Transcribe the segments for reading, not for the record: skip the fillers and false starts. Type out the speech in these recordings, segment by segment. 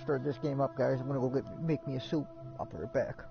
Start this game up, guys. I'm gonna go make me a soup. I'll be right back.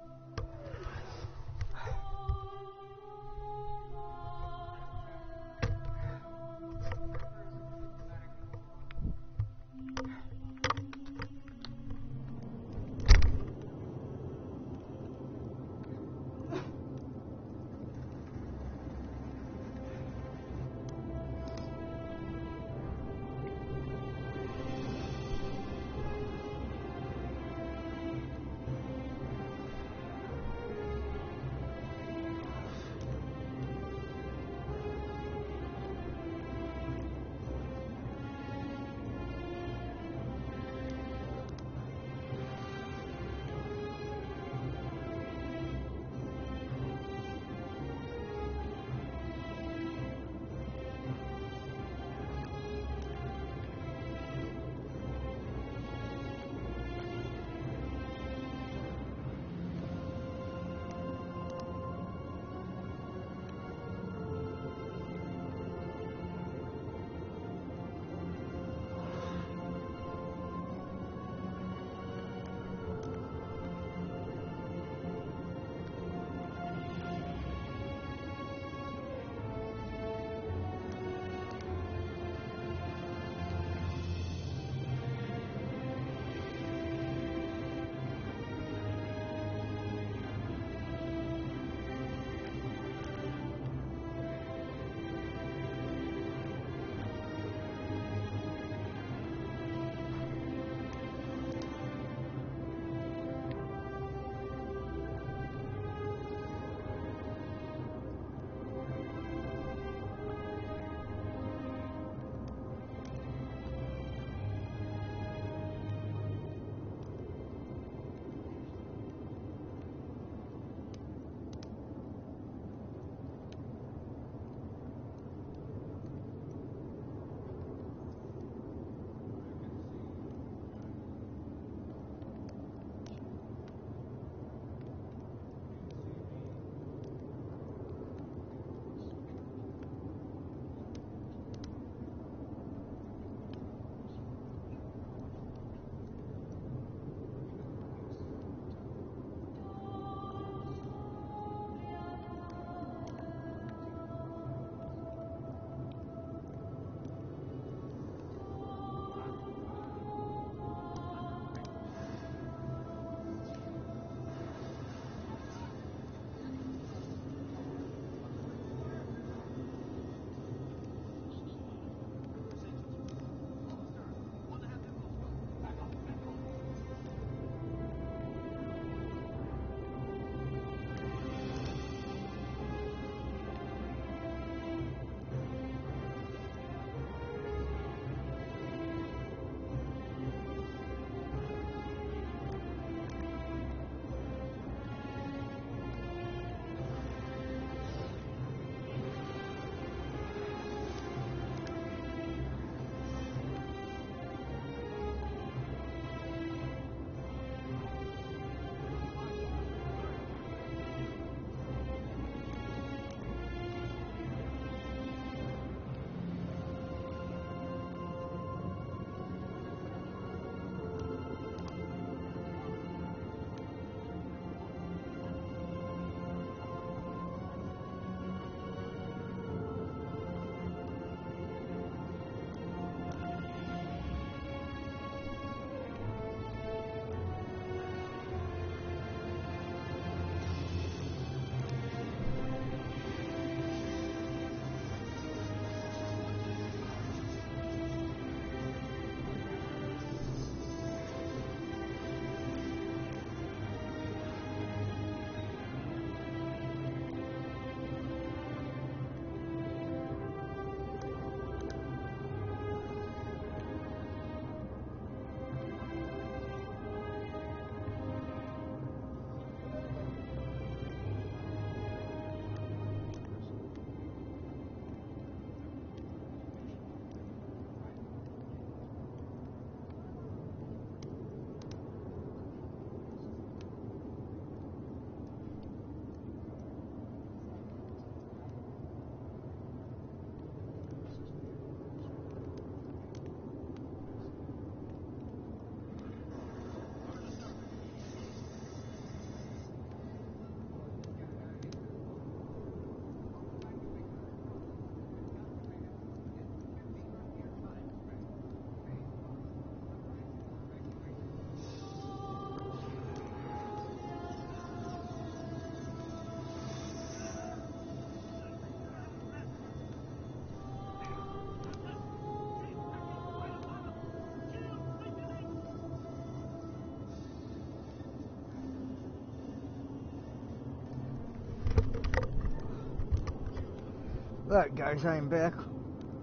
Alright guys, I am back.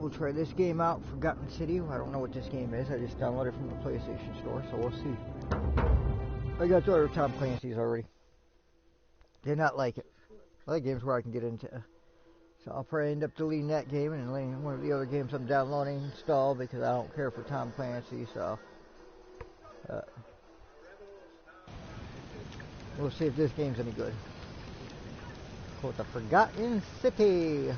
We'll try this game out, Forgotten City. I don't know what this game is. I just downloaded it from the PlayStation Store, so we'll see. I got 2 other Tom Clancy's already. Did not like it. I like games where I can get into. So I'll probably end up deleting that game and letting one of the other games I'm downloading install because I don't care for Tom Clancy, so... we'll see if this game's any good. Called the Forgotten City.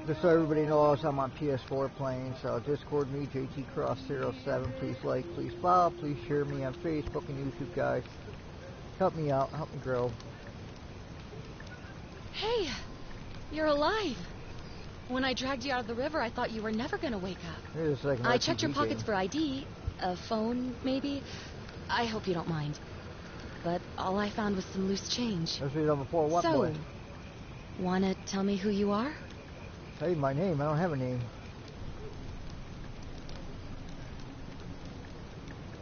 Just so everybody knows, I'm on PS4 playing, so Discord me, JTCross07. Please like, please follow, please share me on Facebook and YouTube, guys. Help me out, help me grow. Hey, you're alive. When I dragged you out of the river, I thought you were never gonna wake up. It's like an I checked your RPG pockets game. for ID, a phone, maybe. I hope you don't mind. But all I found was some loose change. That's what you done before, what So, boy? wanna tell me who you are? Hey, my name, I don't have a name.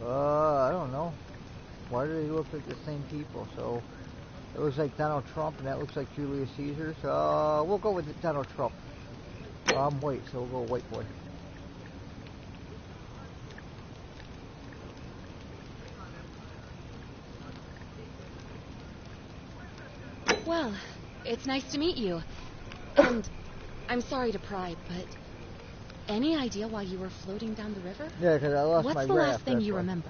I don't know. Why do they look like the same people? So, it looks like Donald Trump, and that looks like Julius Caesar. So, we'll go with Donald Trump. I'm white, so we'll go white boy. Well, it's nice to meet you. And I'm sorry to pry, but any idea why you were floating down the river? Yeah, because I lost my What's the raft, last thing that's you why. remember?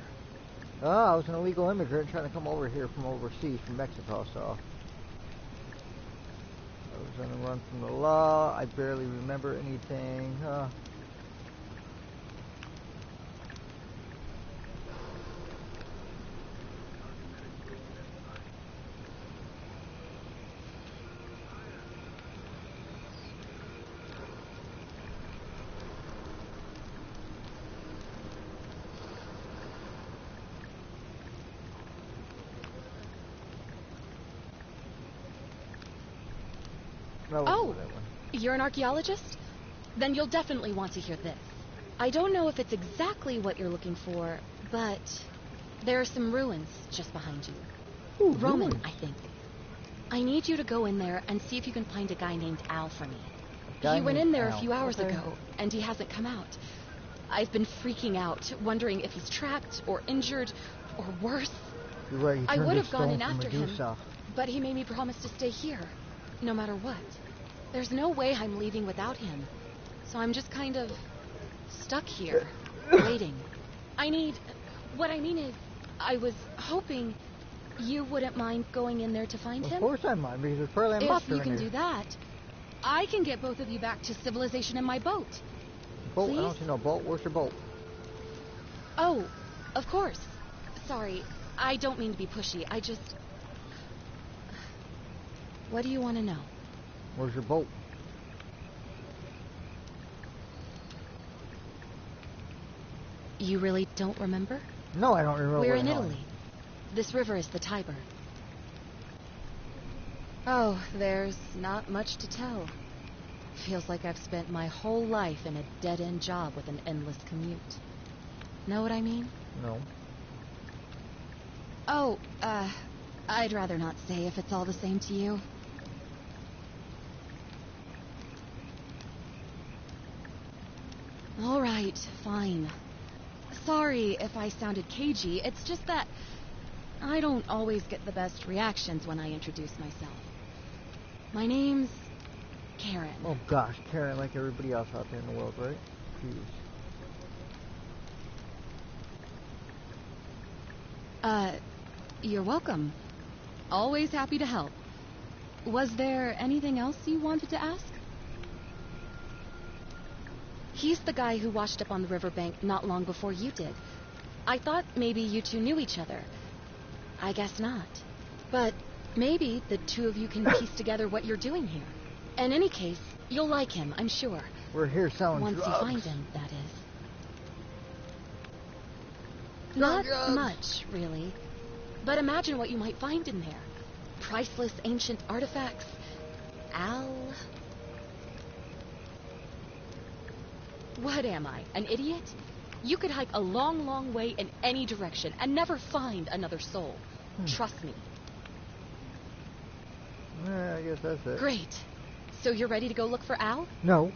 I was an illegal immigrant trying to come over here from overseas, from Mexico, so... I was on the run from the law. I barely remember anything. Oh, you're an archaeologist? Then you'll definitely want to hear this. I don't know if it's exactly what you're looking for, but there are some ruins just behind you. Ooh, Roman, ruins. I think. I need you to go in there and see if you can find a guy named Al for me. Guy He went named in there Al. a few hours Okay. ago, and he hasn't come out. I've been freaking out, wondering if he's trapped or injured or worse. You're right, he I turned would to have gone stone in from after him, Medusa. but he made me promise to stay here, no matter what. There's no way I'm leaving without him, so I'm just kind of stuck here, waiting. What I mean is, I was hoping you wouldn't mind going in there to find Of him. course I mind, because there's probably a If monster you in can there. do that, I can get both of you back to civilization in my boat. Boat? I please? don't see no boat. Where's your boat? Oh, of course. Sorry, I don't mean to be pushy. I just... What do you want to know? Where's your boat? You really don't remember? No, I don't remember. We're where in the hell I Italy. This river is the Tiber. Oh, there's not much to tell. Feels like I've spent my whole life in a dead-end job with an endless commute. Know what I mean? am. No. Oh, I'd rather not say if it's all the same to you. All right, fine. Sorry if I sounded cagey. It's just that I don't always get the best reactions when I introduce myself. My name's Karen. Oh gosh, Karen, like everybody else out there in the world, right? Jeez. You're welcome. Always happy to help. Was there anything else you wanted to ask? He's the guy who washed up on the riverbank not long before you did. I thought maybe you two knew each other. I guess not. But maybe the two of you can piece together what you're doing here. In any case, you'll like him, I'm sure. We're here selling Once drugs. you find him, that is. Selling Not drugs. much, really. But imagine what you might find in there. Priceless ancient artifacts. Al... What am I, an idiot? You could hike a long, long way in any direction and never find another soul. Trust me. Yeah, I guess that's it. Great. So you're ready to go look for Al? No.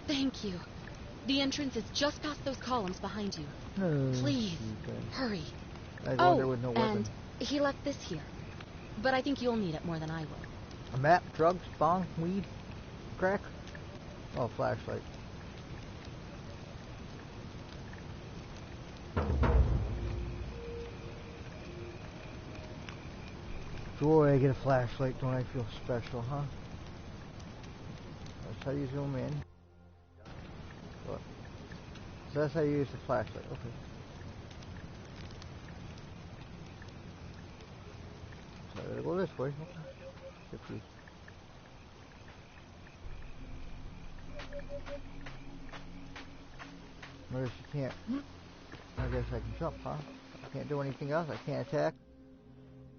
Thank you. The entrance is just past those columns behind you. No. Please, Okay. hurry. I go in there with no weapon. And he left this here. But I think you'll need it more than I will. A map, drugs, bong, weed, crack. Oh, flashlight. Boy, I get a flashlight, don't I feel special, huh? That's how you zoom in. Look. So that's how you use the flashlight, okay. So I gotta go this way, okay. Get through. Notice you can't. I guess I can jump, huh? I can't do anything else, I can't attack.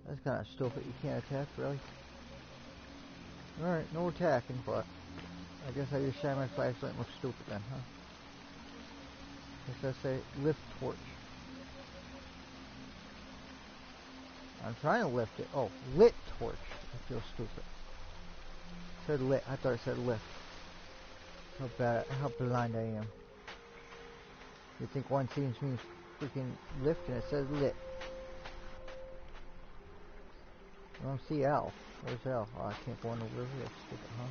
That's kind of stupid, you can't attack, really. Alright, no attacking, but I guess I just shine my flashlight and look stupid then, huh? Guess I say lift torch. I'm trying to lift it. Oh, lit torch. I feel stupid. It said lit. I thought it said lift. How blind I am. You think one seems means freaking lift and it says lit. I don't see L. Where's L? Oh, I can't go in the river. That's stupid, huh?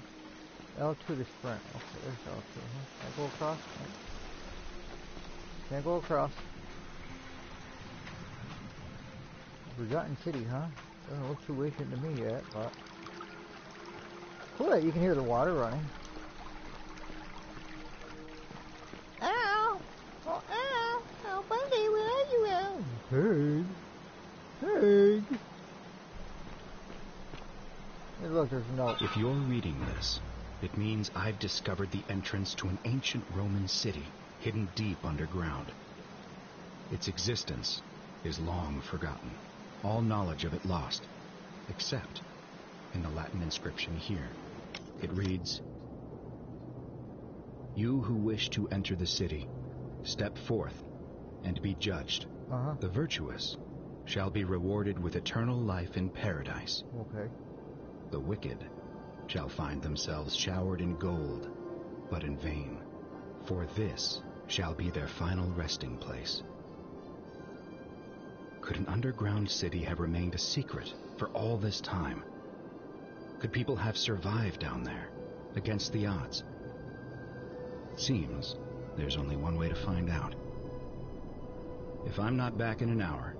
L2 to sprint. Okay, there's L2, huh? Can I go across? No. Can't go across. Forgotten City, huh? Doesn't look too ancient to me yet, but... Cool that you can hear the water running. Ow! Oh, ow! Oh, Bundy, where are you, Al? Hey! Hey! Hey, look, there's a note. If you're reading this, it means I've discovered the entrance to an ancient Roman city hidden deep underground. Its existence is long forgotten, all knowledge of it lost, except in the Latin inscription here. It reads, "You who wish to enter the city, step forth and be judged. The virtuous shall be rewarded with eternal life in paradise. Okay. The wicked shall find themselves showered in gold, but in vain, for this shall be their final resting place." Could an underground city have remained a secret for all this time? Could people have survived down there, against the odds? It seems there's only one way to find out. If I'm not back in an hour,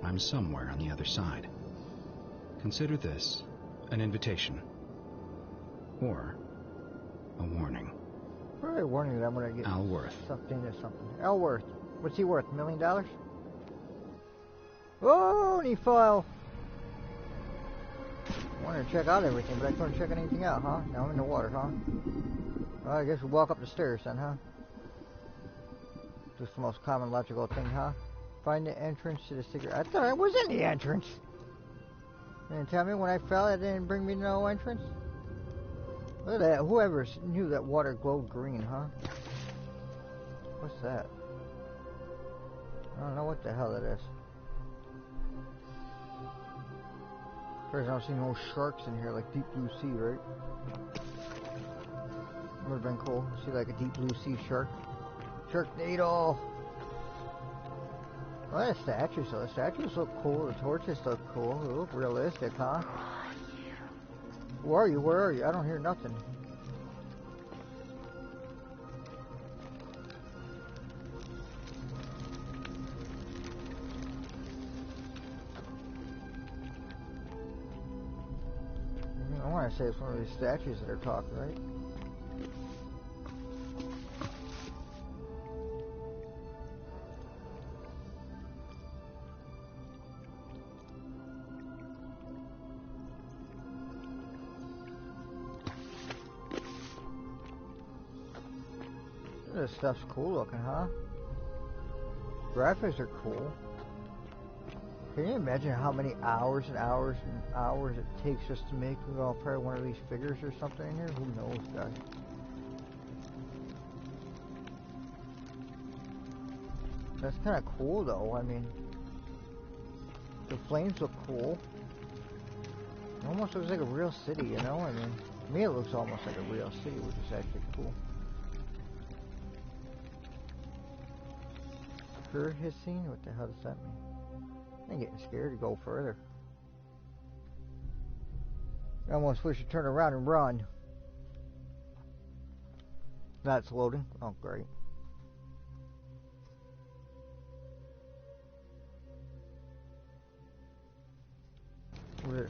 I'm somewhere on the other side. Consider this an invitation, or a warning. Probably a warning that I'm gonna get Al Worth. sucked into something. Al Worth. What's he worth? $1 million? Oh, and he fell. I wanted to check out everything, but I couldn't check anything out, huh? Now I'm in the water, huh? Well, I guess we'll walk up the stairs then, huh? Just the most common logical thing, huh? Find the entrance to the secret. I thought I was in the entrance. You didn't tell me when I fell it didn't bring me to no entrance? Look at that. Whoever knew that water glowed green, huh? What's that? I don't know what the hell that is. First, I don't see no sharks in here like Deep Blue Sea, right? Would have been cool. See like a Deep Blue Sea shark. Sharknado! Well, that statue, so the statues look cool, the torches look cool, they look realistic, huh? Who are you? Where are you? I don't hear nothing. I want to say it's one of these statues that are talking, right? This stuff's cool looking, huh? Graphics are cool. Can you imagine how many hours and hours and hours it takes just to make probably one of these figures or something in here? Who knows, guys? That's kind of cool, though. I mean, The flames look cool. It almost looks like a real city, you know? I mean, to me it looks almost like a real city, which is actually cool. Her hissing? What the hell does that mean? I'm getting scared to go further. I almost wish to turn around and run. That's loading. Oh, great. Where?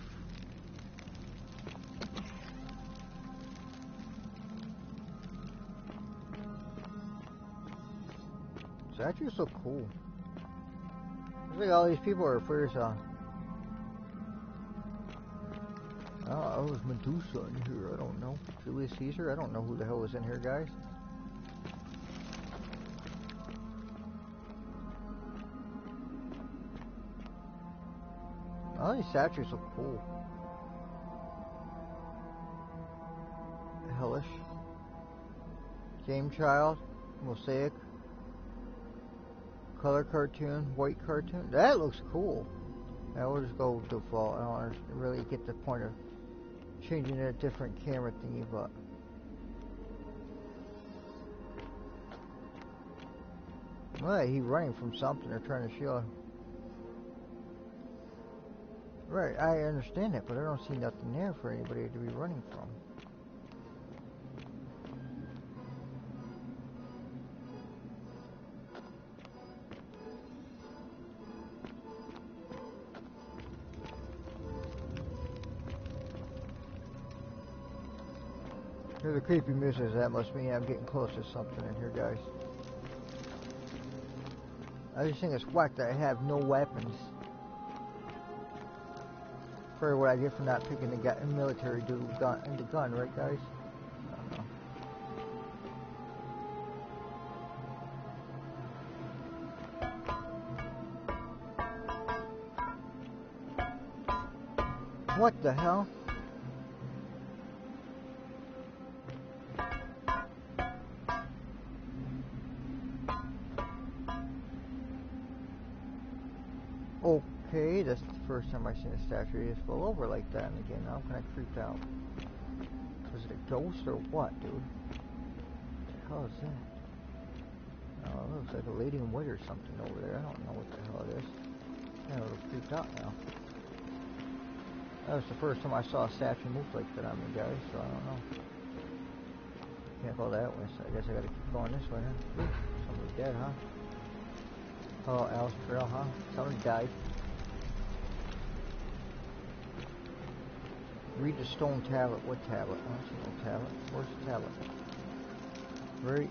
Statues so cool. Looks like all these people are first oh, it was Medusa in here, I don't know. Julius Caesar, I don't know who the hell was in here, guys. All these statues look cool. Hellish. Game Child. Mosaic. Color cartoon. White cartoon. That looks cool. I will just go default. I don't really get the point of changing a different camera thingy, but well, he's running from something. They're trying to shield. Right, I understand that, but I don't see nothing there for anybody to be running from. Hear the creepy music, that must mean I'm getting close to something in here, guys. I just think it's whack that I have no weapons. For what I get for not picking the military dude gun, the gun, right, guys? I don't know. What the hell? Okay, that's the first time I've seen a statue just fall over like that, and again, now I'm kind of creeped out. Was it a ghost or what, dude? What the hell is that? Oh, it looks like a lady in white or something over there. I don't know what the hell it is. I'm a little creeped out now. That was the first time I saw a statue move like that on me, guys, so I don't know. Can't go that way, so I guess I gotta keep going this way, huh? Somebody's dead, huh? Oh, Alice Trail, huh? Somebody died. Read the stone tablet. What tablet? I don't see no tablet. Where's the tablet? Right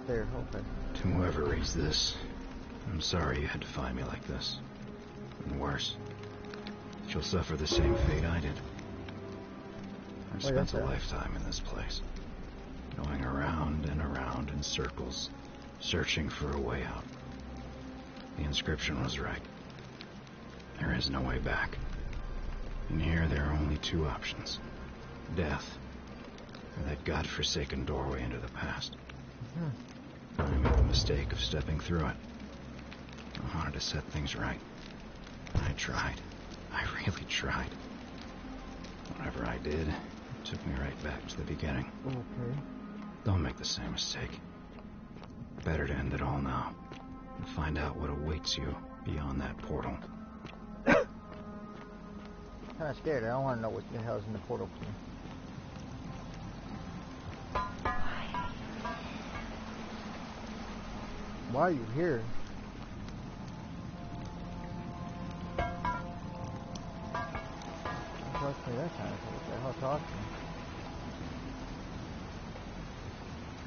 there. Okay. To whoever reads this, I'm sorry you had to find me like this. And worse, you'll suffer the same fate I did. I've spent a lifetime in this place, going around and around in circles, searching for a way out. The inscription was right. There is no way back. And here there are only two options. Death, or that godforsaken doorway into the past. I made the mistake of stepping through it. I wanted to set things right. I tried. I really tried. Whatever I did, it took me right back to the beginning. Okay. Don't make the same mistake. Better to end it all now and find out what awaits you beyond that portal. Kind of scared. I don't want to know what the hell's in the portal for me. Why are you here? Don't talk to me that time. What the hell talk to me?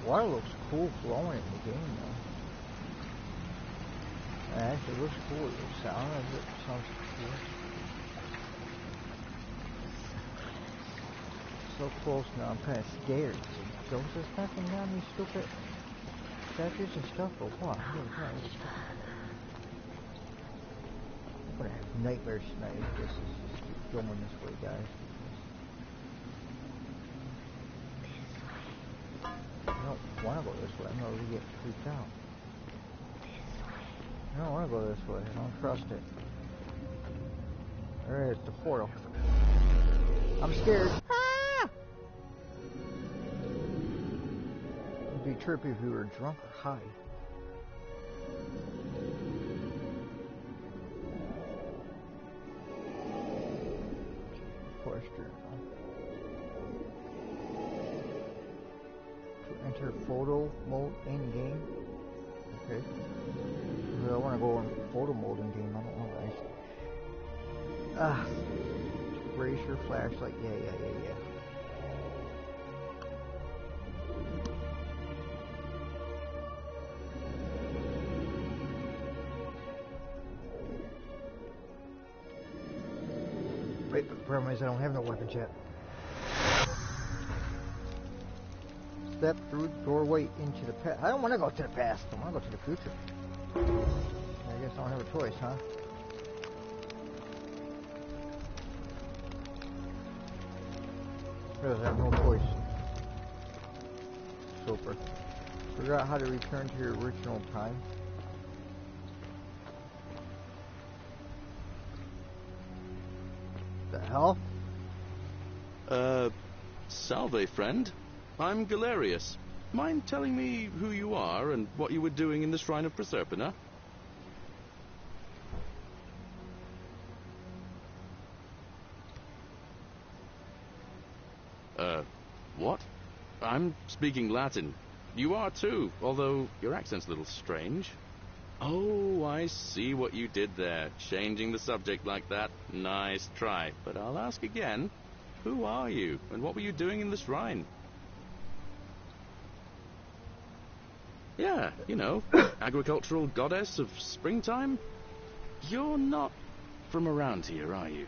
Water looks cool flowing in the game though. It actually looks cool. It sounds cool. So close now, I'm kind of scared. Ghosts are attacking down these stupid statues and stuff, or what? I'm gonna have nightmares tonight if this is just keep filming this way, guys. I don't want to go this way. I'm gonna really get freaked out. I don't want to go this way. I don't trust it. There is the portal. I'm scared. Ah! It'd be trippy if we were drunk or high. Question. To enter photo mode in game. Okay. I want to go in photo mode in game. I don't know why. Raise your flashlight. Yeah. Wait, but the problem is I don't have no weapons yet. Step through the doorway into the past. I don't want to go to the past. I want to go to the future. I guess I don't have a choice, huh? I have no choice. Super. Forgot how to return to your original time. The hell? Salve, friend. I'm Galerius. Mind telling me who you are and what you were doing in the Shrine of Proserpina? What? I'm speaking Latin. You are too, although your accent's a little strange. Oh, I see what you did there. Changing the subject like that. Nice try. But I'll ask again. Who are you, and what were you doing in the shrine? Yeah, you know, agricultural goddess of springtime? You're not from around here, are you?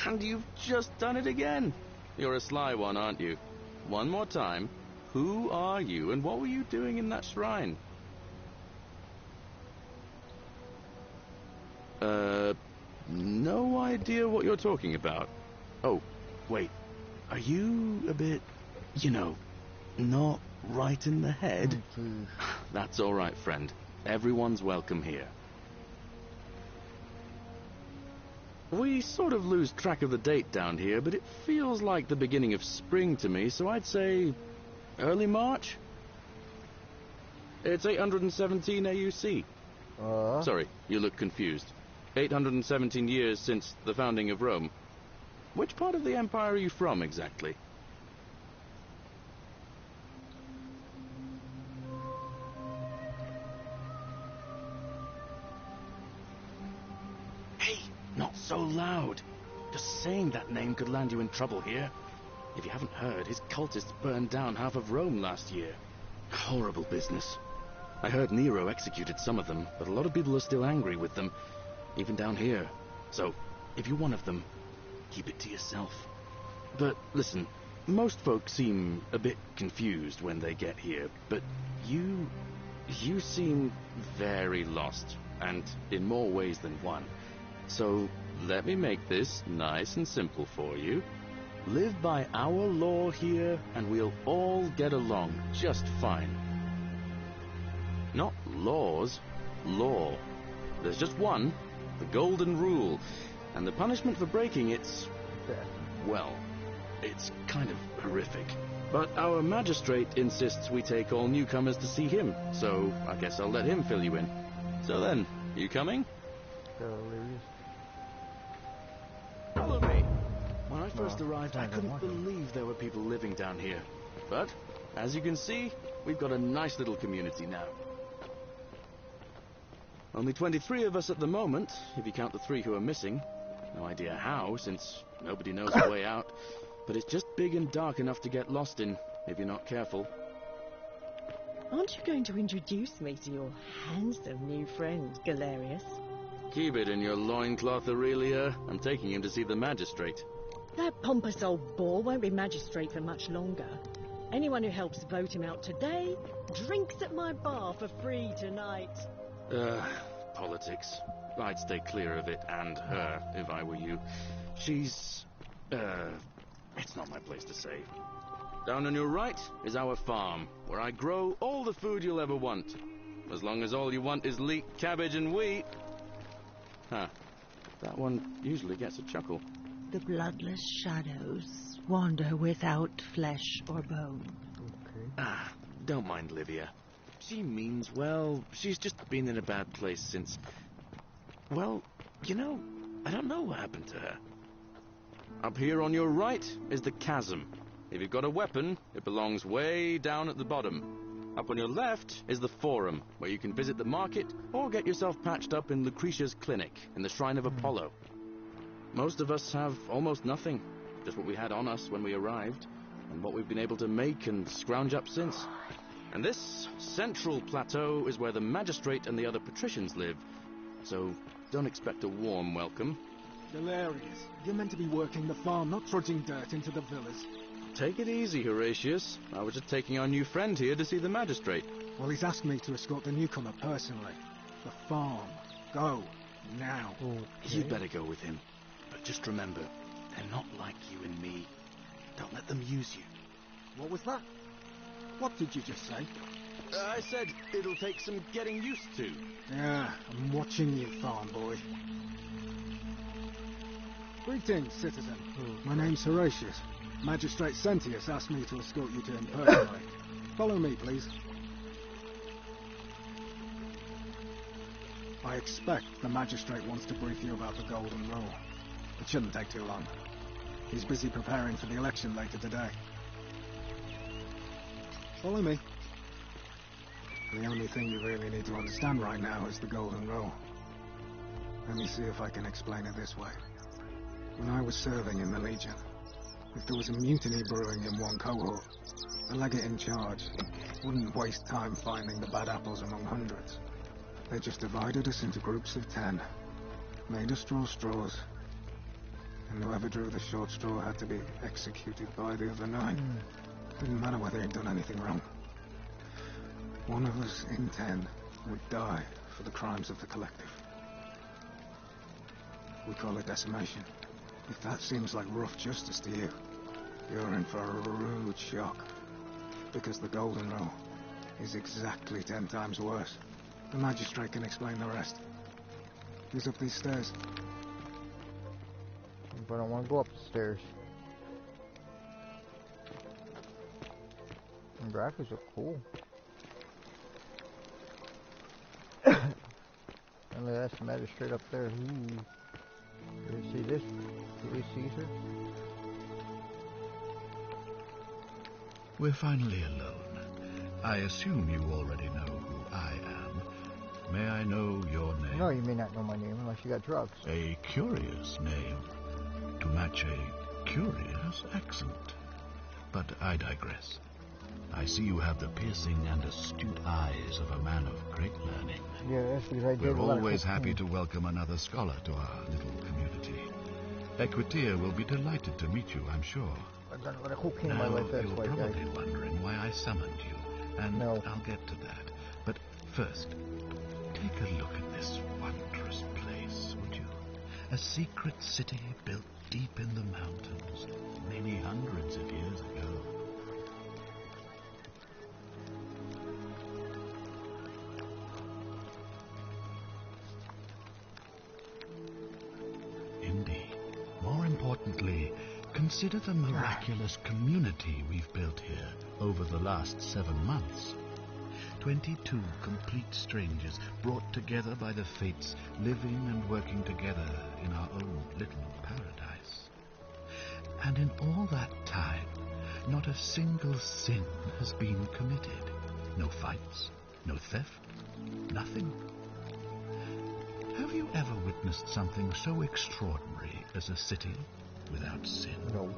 And you've just done it again. You're a sly one, aren't you? One more time. Who are you, and what were you doing in that shrine? No idea what you're talking about. Oh, wait. Are you a bit, you know, not right in the head? That's all right, friend. Everyone's welcome here. We sort of lose track of the date down here, but it feels like the beginning of spring to me, so I'd say early March? It's 817 AUC. Sorry, you look confused. 817 years since the founding of Rome. Which part of the Empire are you from, exactly? Hey, not so loud. Just saying that name could land you in trouble here. If you haven't heard, his cultists burned down half of Rome last year. Horrible business. I heard Nero executed some of them, but a lot of people are still angry with them, even down here. So, if you're one of them, keep it to yourself. But listen, most folks seem a bit confused when they get here, but you seem very lost, and in more ways than one. So, let me make this nice and simple for you. Live by our law here, and we'll all get along just fine. Not laws, law. There's just one, the golden rule, and the punishment for breaking it's, well, it's kind of horrific. But our magistrate insists we take all newcomers to see him, so I guess I'll let him fill you in. So then, you coming? Follow me. When I first arrived, I couldn't believe there were people living down here. But, as you can see, we've got a nice little community now. Only 23 of us at the moment, if you count the 3 who are missing. No idea how, since nobody knows the way out. But it's just big and dark enough to get lost in, if you're not careful. Aren't you going to introduce me to your handsome new friend, Galerius? Keep it in your loincloth, Aurelia. I'm taking him to see the magistrate. That pompous old bore won't be magistrate for much longer. Anyone who helps vote him out today drinks at my bar for free tonight. Politics. I'd stay clear of it, and her, if I were you. She's, it's not my place to say. Down on your right is our farm, where I grow all the food you'll ever want. As long as all you want is leek, cabbage, and wheat. Huh. That one usually gets a chuckle. The bloodless shadows wander without flesh or bone. Okay. Ah, don't mind Livia. She means well. She's just been in a bad place since... Well, you know, I don't know what happened to her. Up here on your right is the chasm. If you've got a weapon, it belongs way down at the bottom. Up on your left is the forum, where you can visit the market or get yourself patched up in Lucretia's clinic in the Shrine of Apollo. Most of us have almost nothing, just what we had on us when we arrived, and what we've been able to make and scrounge up since. And this central plateau is where the magistrate and the other patricians live, so don't expect a warm welcome. Hilarious. You're meant to be working the farm, not trudging dirt into the villas. Take it easy, Horatius. I was just taking our new friend here to see the magistrate. Well, he's asked me to escort the newcomer personally. The farm. Go. Now. Okay. You'd better go with him. But just remember, they're not like you and me. Don't let them use you. What was that? What did you just say? I said it'll take some getting used to. Yeah, I'm watching you, farm boy. Greetings, citizen. My name's Horatius. Magistrate Sentius asked me to escort you to him personally. Follow me, please. I expect the magistrate wants to brief you about the Golden Rule. It shouldn't take too long. He's busy preparing for the election later today. Follow me. The only thing you really need to understand right now is the Golden Rule. Let me see if I can explain it this way. When I was serving in the Legion, if there was a mutiny brewing in one cohort, the legate in charge wouldn't waste time finding the bad apples among hundreds. They just divided us into groups of 10, made us draw straws, and whoever drew the short straw had to be executed by the other 9. Didn't matter whether he'd done anything wrong. One of us in 10 would die for the crimes of the collective. We call it decimation. If that seems like rough justice to you, you're in for a rude shock. Because the Golden Rule is exactly 10 times worse. The magistrate can explain the rest. He's up these stairs. But I don't want to go up the stairs. The graphics look cool. And that's the magistrate up there. Ooh. You see this? Julius Caesar? We're finally alone. I assume you already know who I am. May I know your name? No, you may not know my name unless you got drugs. A curious name. To match a curious accent. But I digress. I see you have the piercing and astute eyes of a man of great learning. Yeah, that's because I did We're a lot of always cooking. happy to welcome another scholar to our little community. Equitia will be delighted to meet you, I'm sure. I've done a lot of cocaine in Now, my life, that's you're why, probably guys. wondering why I summoned you, and No. I'll get to that. But first, take a look at this wondrous place, would you? A secret city built deep in the mountains, many hundreds of years ago. Indeed. More importantly, consider the miraculous community we've built here over the last 7 months. 22 complete strangers brought together by the fates, living and working together in our own little paradise. And in all that time, not a single sin has been committed. No fights, no theft, nothing. Have you ever witnessed something so extraordinary as a city without sin? No.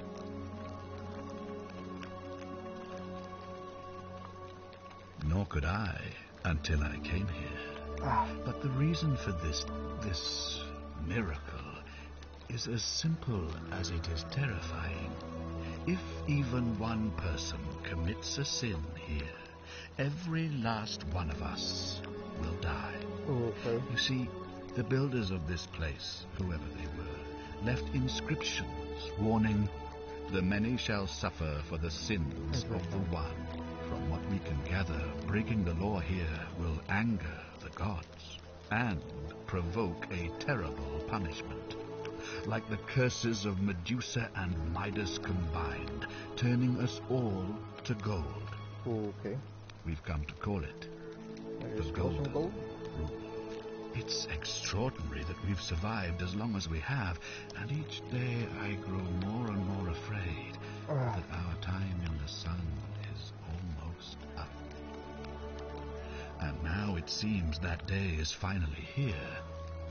Nor could I, until I came here. But the reason for this miracle is as simple as it is terrifying. If even one person commits a sin here, every last one of us will die. Okay. You see, the builders of this place, whoever they were, left inscriptions warning, "The many shall suffer for the sins of the one." From what we can gather, breaking the law here will anger the gods. and provoke a terrible punishment. Like the curses of Medusa and Midas combined, turning us all to gold. Okay. We've come to call it There's the still some Golden gold. Rule. It's extraordinary that we've survived as long as we have, and each day I grow more and more afraid that our time in the sun is almost up. And now it seems that day is finally here.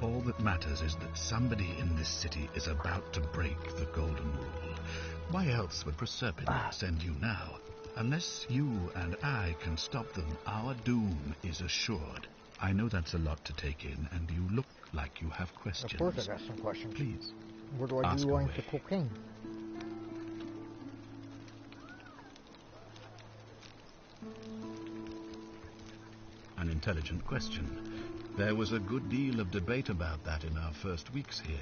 All that matters is that somebody in this city is about to break the Golden Rule. Why else would Proserpina send you now? Unless you and I can stop them, our doom is assured. I know that's a lot to take in, and you look like you have questions. Of course I got some questions. Please. Where do I Ask do away. the cocaine? An intelligent question. There was a good deal of debate about that in our first weeks here.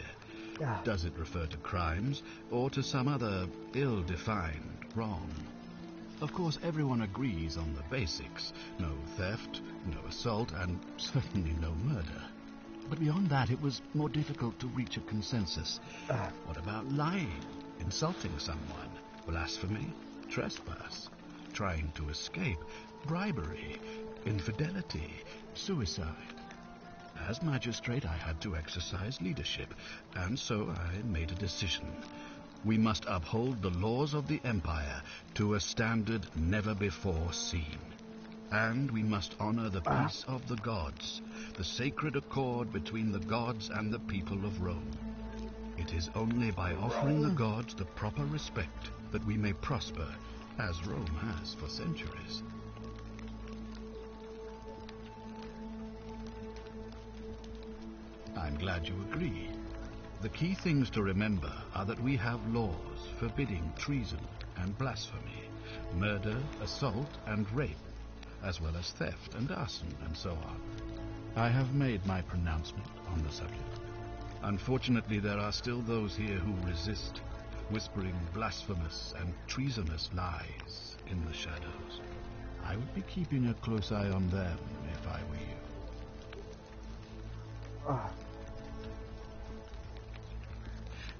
Ah, Does it refer to crimes or to some other ill-defined wrong? Of course, everyone agrees on the basics. No theft, no assault, and certainly no murder. But beyond that, it was more difficult to reach a consensus. What about lying, insulting someone, blasphemy, trespass, trying to escape, bribery, infidelity, suicide? As magistrate, I had to exercise leadership, and so I made a decision. We must uphold the laws of the Empire to a standard never before seen. And we must honor the peace of the gods, the sacred accord between the gods and the people of Rome. It is only by offering the gods the proper respect that we may prosper, as Rome has for centuries. I'm glad you agree. The key things to remember are that we have laws forbidding treason and blasphemy, murder, assault, and rape, as well as theft and arson, and so on. I have made my pronouncement on the subject. Unfortunately, there are still those here who resist, whispering blasphemous and treasonous lies in the shadows. I would be keeping a close eye on them if I were you.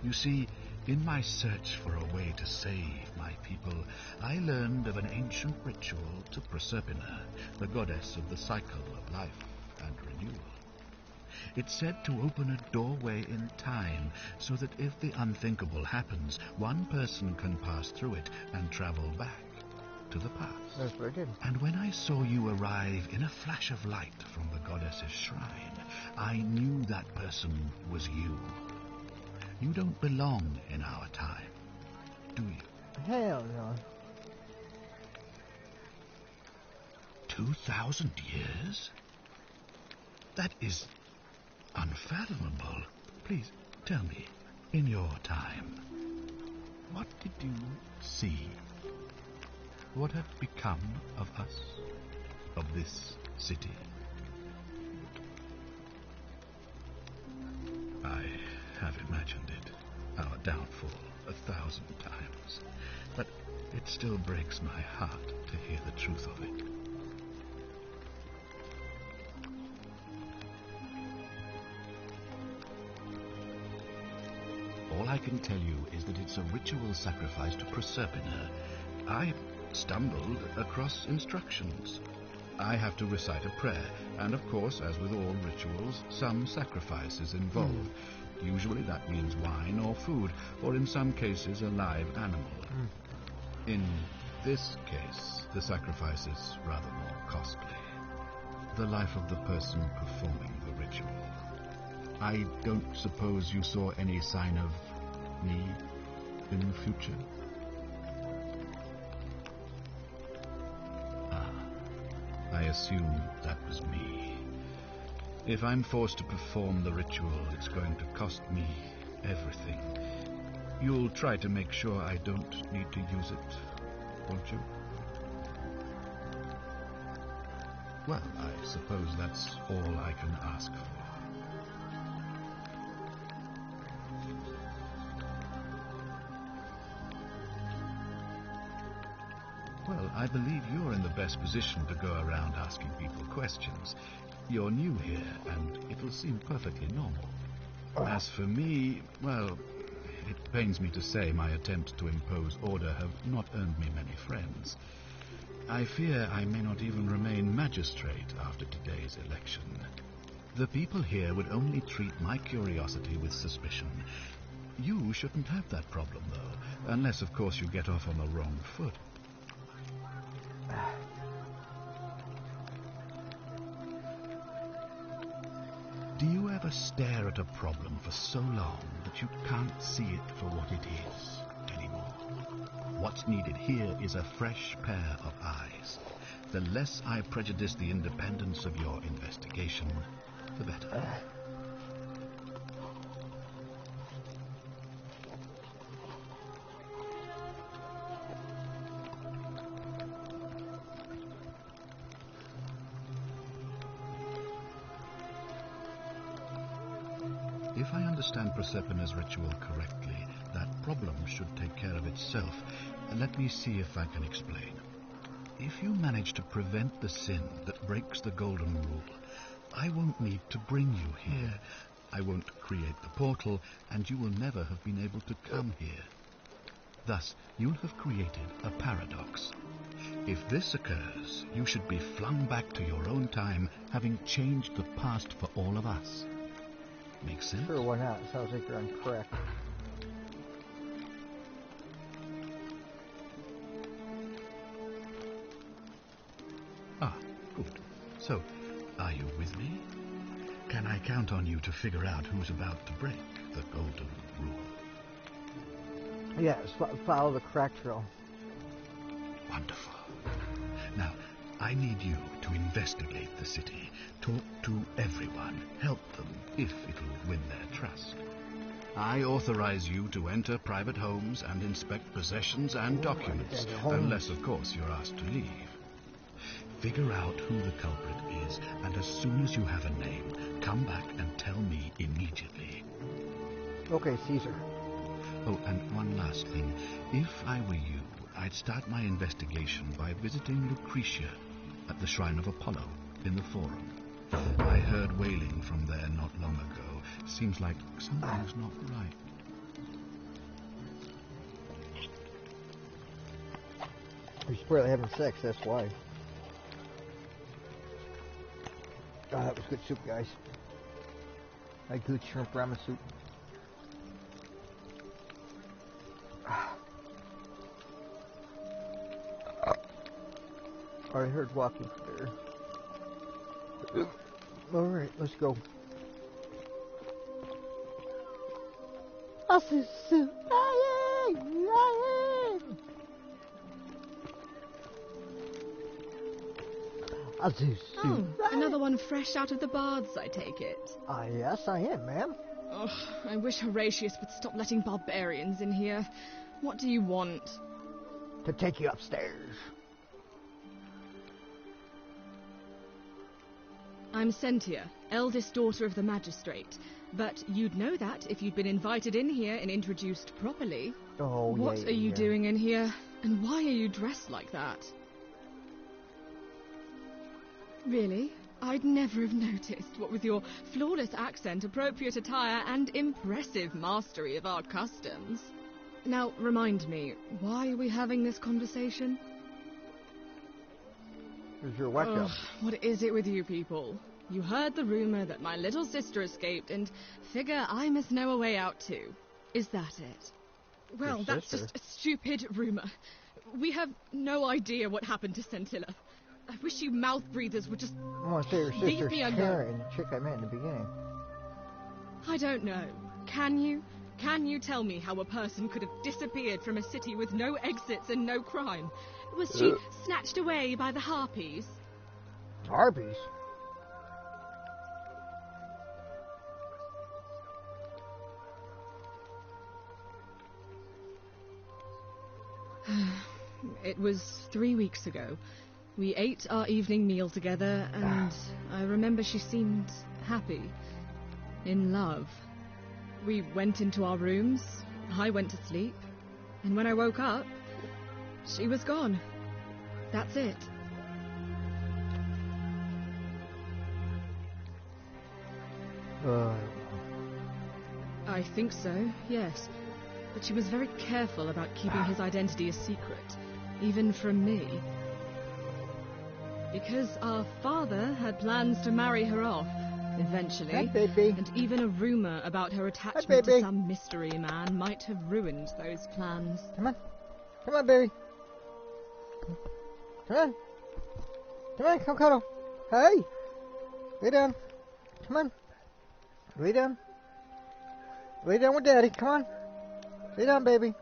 You see, in my search for a way to save my people, I learned of an ancient ritual to Proserpina, the goddess of the cycle of life and renewal. It's said to open a doorway in time, so that if the unthinkable happens, one person can pass through it and travel back to the past. that's what I did. And when I saw you arrive in a flash of light from the goddess's shrine, I knew that person was you. You don't belong in our time, do you? Hell no. 2,000 years? That is unfathomable. Please, tell me, in your time, what did you see? What had become of us, of this city? I have imagined it, our downfall, 1,000 times. But it still breaks my heart to hear the truth of it. All I can tell you is that it's a ritual sacrifice to Proserpina. I stumbled across instructions. I have to recite a prayer, and of course, as with all rituals, some sacrifice is involved. Usually that means wine or food, or in some cases a live animal. In this case, the sacrifice is rather more costly. The life of the person performing the ritual. I don't suppose you saw any sign of me in the future? I assume that was me. If I'm forced to perform the ritual, it's going to cost me everything. You'll try to make sure I don't need to use it, won't you? Well, I suppose that's all I can ask for. Well, I believe you're in the best position to go around asking people questions. You're new here, and it'll seem perfectly normal. As for me, well, it pains me to say my attempts to impose order have not earned me many friends. I fear I may not even remain magistrate after today's election. The people here would only treat my curiosity with suspicion. You shouldn't have that problem, though, unless, of course, you get off on the wrong foot. Do you ever stare at a problem for so long that you can't see it for what it is anymore? What's needed here is a fresh pair of eyes. The less I prejudice the independence of your investigation, the better. If I understand Prosepina's ritual correctly, that problem should take care of itself. Let me see if I can explain. If you manage to prevent the sin that breaks the Golden Rule, I won't need to bring you here. I won't create the portal, and you will never have been able to come here. Thus, you'll have created a paradox. If this occurs, you should be flung back to your own time, having changed the past for all of us. Make sense? Sure, why not? Sounds like you're incorrect. Ah, good. So, are you with me? Can I count on you to figure out who's about to break the Golden Rule? Yes, follow the crack trail. Wonderful. Now, I need you to investigate the city, talk to everyone, help them, if it'll win their trust. I authorize you to enter private homes and inspect possessions and documents, unless, of course, you're asked to leave. Figure out who the culprit is, and as soon as you have a name, come back and tell me immediately. Okay, Caesar. Oh, and one last thing. If I were you, I'd start my investigation by visiting Lucretia at the Shrine of Apollo in the Forum. I heard wailing from there not long ago. Seems like something's not right. He's probably having sex, that's why. That was good soup, guys. Like good shrimp ramen soup. I heard walking there. Alright, let's go. Oh, another one fresh out of the baths, I take it. Yes, I am, ma'am. Oh, I wish Horatius would stop letting barbarians in here. What do you want? To take you upstairs. I'm Sentia, eldest daughter of the magistrate. But you'd know that if you'd been invited in here and introduced properly. Oh, What are you doing in here? And why are you dressed like that? Really? I'd never have noticed, what with your flawless accent, appropriate attire, and impressive mastery of our customs. Now, remind me, why are we having this conversation? Here's your whack up. What is it with you people? You heard the rumor that my little sister escaped and figure I must know a way out too. Is that it? Well, that's just a stupid rumor. We have no idea what happened to Scintilla. I wish you mouth breathers would just I want to say your beat sister's me under. Karen, the chick I met in the beginning. I don't know. Can you? Can you tell me how a person could have disappeared from a city with no exits and no crime? Was she snatched away by the Harpies? Harpies? It was 3 weeks ago. We ate our evening meal together, and I remember she seemed happy. In love. We went into our rooms, I went to sleep, and when I woke up, she was gone. That's it. I think so, yes. But she was very careful about keeping his identity a secret, even from me. Because our father had plans to marry her off, eventually. Hi, baby. And even a rumor about her attachment to some mystery man might have ruined those plans. Come on. Come on, baby. Come on. Come on, come cuddle. Hey. Lay down. Come on. Lay down. Lay down with Daddy. Come on. Lay down, baby.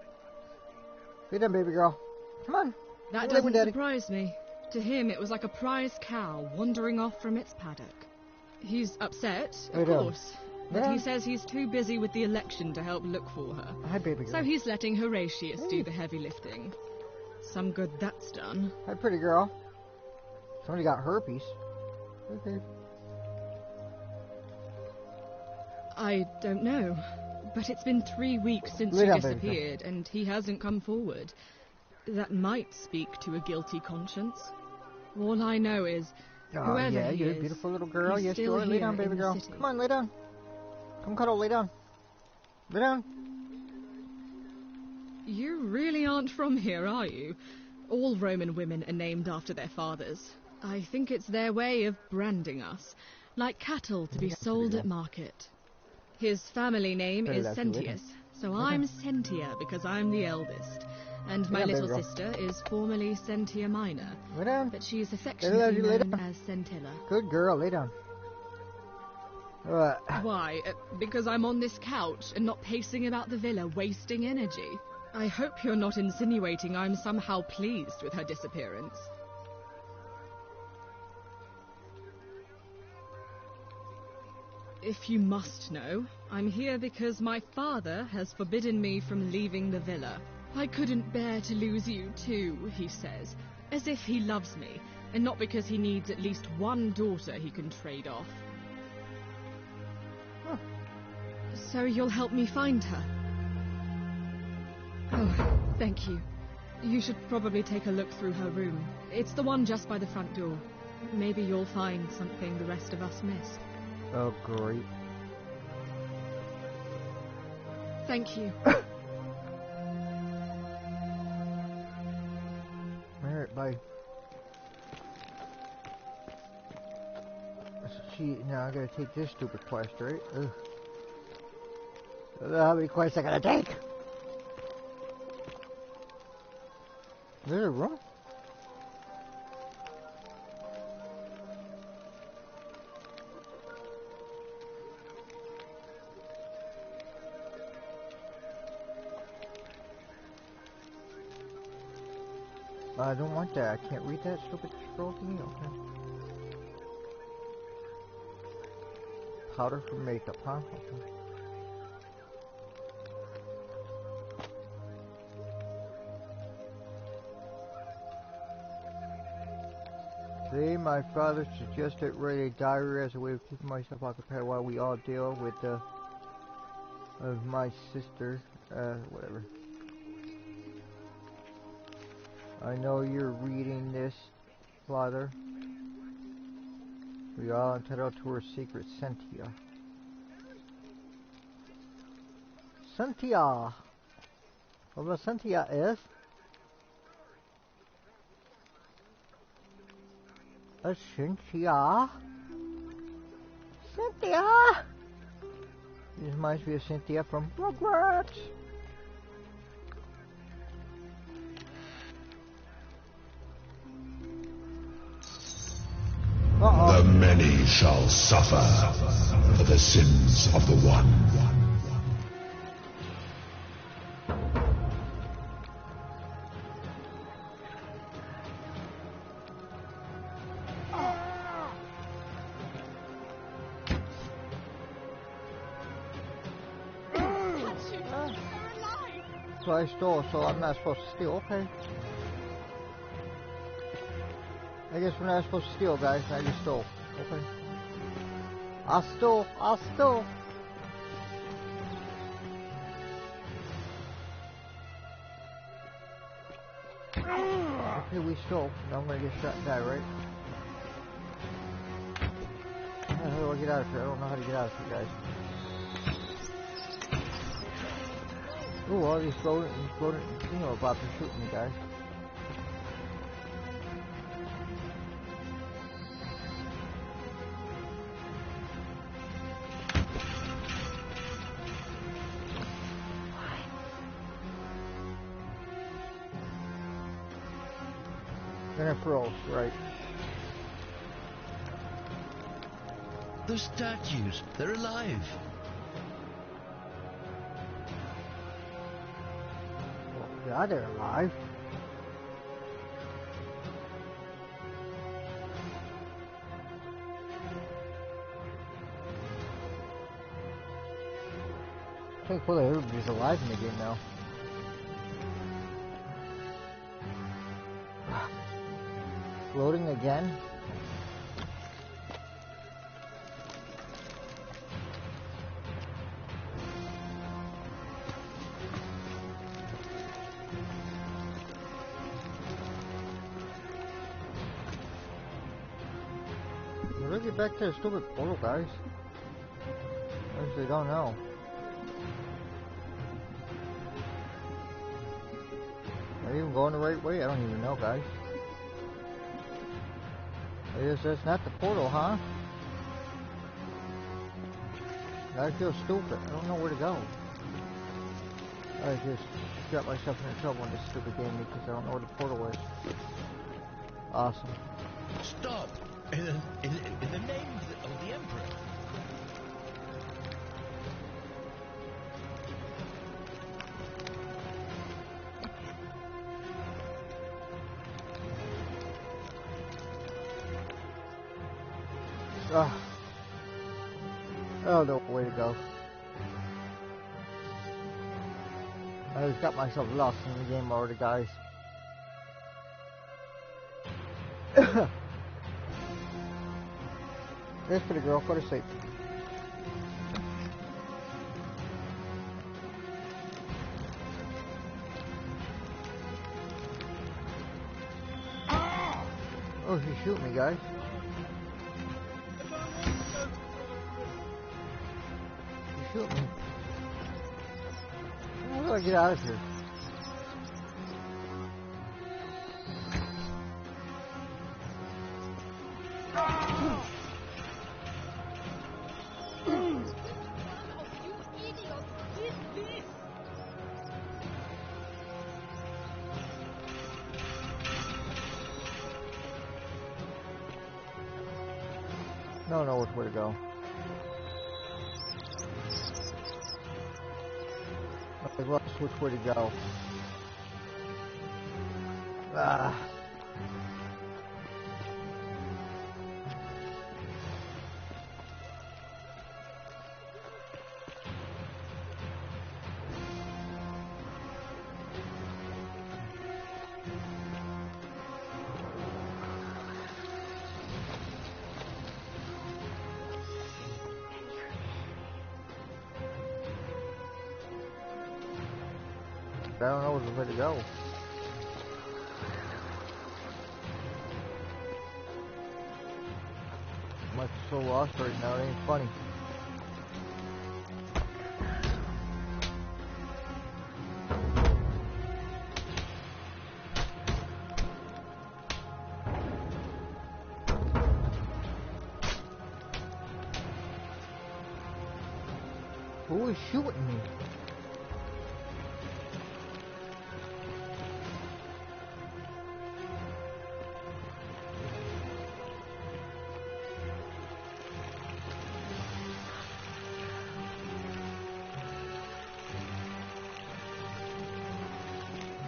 Lay down, baby girl. Come on. That doesn't surprise me. To him, it was like a prize cow wandering off from its paddock. He's upset, of course, but he says he's too busy with the election to help look for her. Hi, baby girl. So he's letting Horatius do the heavy lifting. Some good that's done. Hi, pretty girl. Somebody got herpes. Okay. I don't know, but it's been 3 weeks since she disappeared, and he hasn't come forward. That might speak to a guilty conscience. All I know is, whoever yeah, he you're is, a beautiful little girl. Yes, you are. Lay down, baby girl. City. Come on, lay down. Come cuddle, lay down. Lay down. You really aren't from here, are you? All Roman women are named after their fathers. I think it's their way of branding us, like cattle to be sold at market. His family name is Sentius, so I'm Sentia because I'm the eldest. And my little sister is formerly Sentia Minor, but she's affectionately known as Sentilla. Good girl, lay down. Why? Because I'm on this couch and not pacing about the villa, wasting energy. I hope you're not insinuating I'm somehow pleased with her disappearance. If you must know, I'm here because my father has forbidden me from leaving the villa. I couldn't bear to lose you too, he says, as if he loves me, and not because he needs at least one daughter he can trade off. Huh. So you'll help me find her? Oh, thank you. You should probably take a look through her room. It's the one just by the front door. Maybe you'll find something the rest of us missed. Oh, great. Thank you. Alright, bye. Now I gotta take this stupid quest, right? Ugh. I don't know how many quests I gotta take. Is there a room? I don't want that. I can't read that stupid scroll thingy. Okay. Powder for makeup, huh? Okay. Today, my father suggested writing a diary as a way of keeping myself occupied while we all deal with of my sister, whatever. I know you're reading this, Father. We all entitled to her secret, Sentia. Sentia! What Sentia is? A Sentia? Sentia! This reminds me of Cynthia from Rugrats. The many shall suffer for the sins of the one. So I stole, so I'm not supposed to steal, okay. I guess we're not supposed to steal, guys. I just stole. Okay. I stole. Okay, we stole. Now I'm gonna get shot and die, right? How do I get out of here? I don't know how to get out of here, guys. Ooh, all these floating, you know, about to shoot me, guys. Then it froze, right. The statues, they're alive. Oh, yeah, they're alive. I think well, everybody's alive in the game now. Loading again. How do I get back to the stupid portal, guys? I actually don't know. Are you even going the right way? I don't even know, guys. I guess that's not the portal, huh? I feel stupid. I don't know where to go. I just got myself into trouble in this stupid game because I don't know where the portal is. Awesome. Stop! In the name of the Emperor. I don't know where to go. I just got myself lost in the game already, guys. There's pretty girl, go to sleep. Oh, she shoot me, guys. She shoot me. How do I get out of here? I don't know which way to go. I lost which way to go. I don't know which way to go. I'm so lost right now, it ain't funny. Who is shooting me?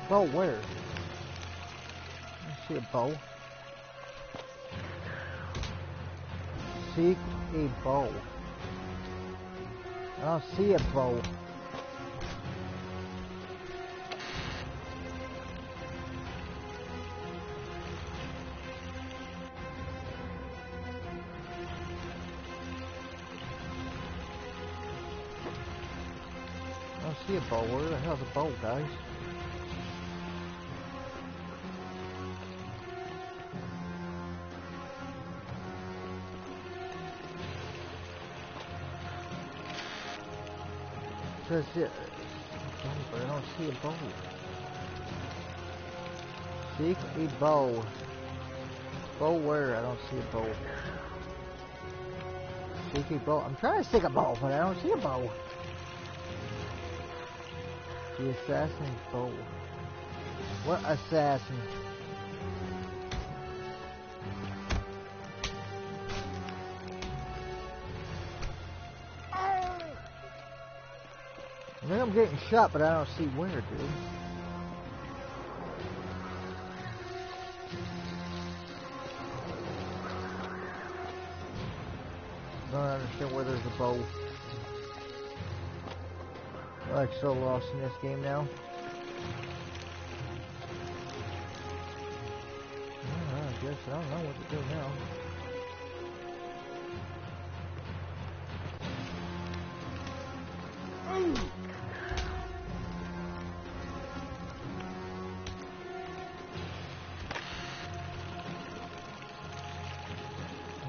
Bow where? I see a bow. Seek a bow. I don't see a bow. I don't see a bow. Where the hell's a bow, guys? Says it. But I don't see a bow. Seek a bow. Bow where? I don't see a bow. Seek a bow. I'm trying to stick a bow, but I don't see a bow. The assassin's bow. What assassin? I think I'm getting shot, but I don't see where, dude. Don't understand where there's a bow. I'm like so lost in this game now. I guess I don't know what to do now.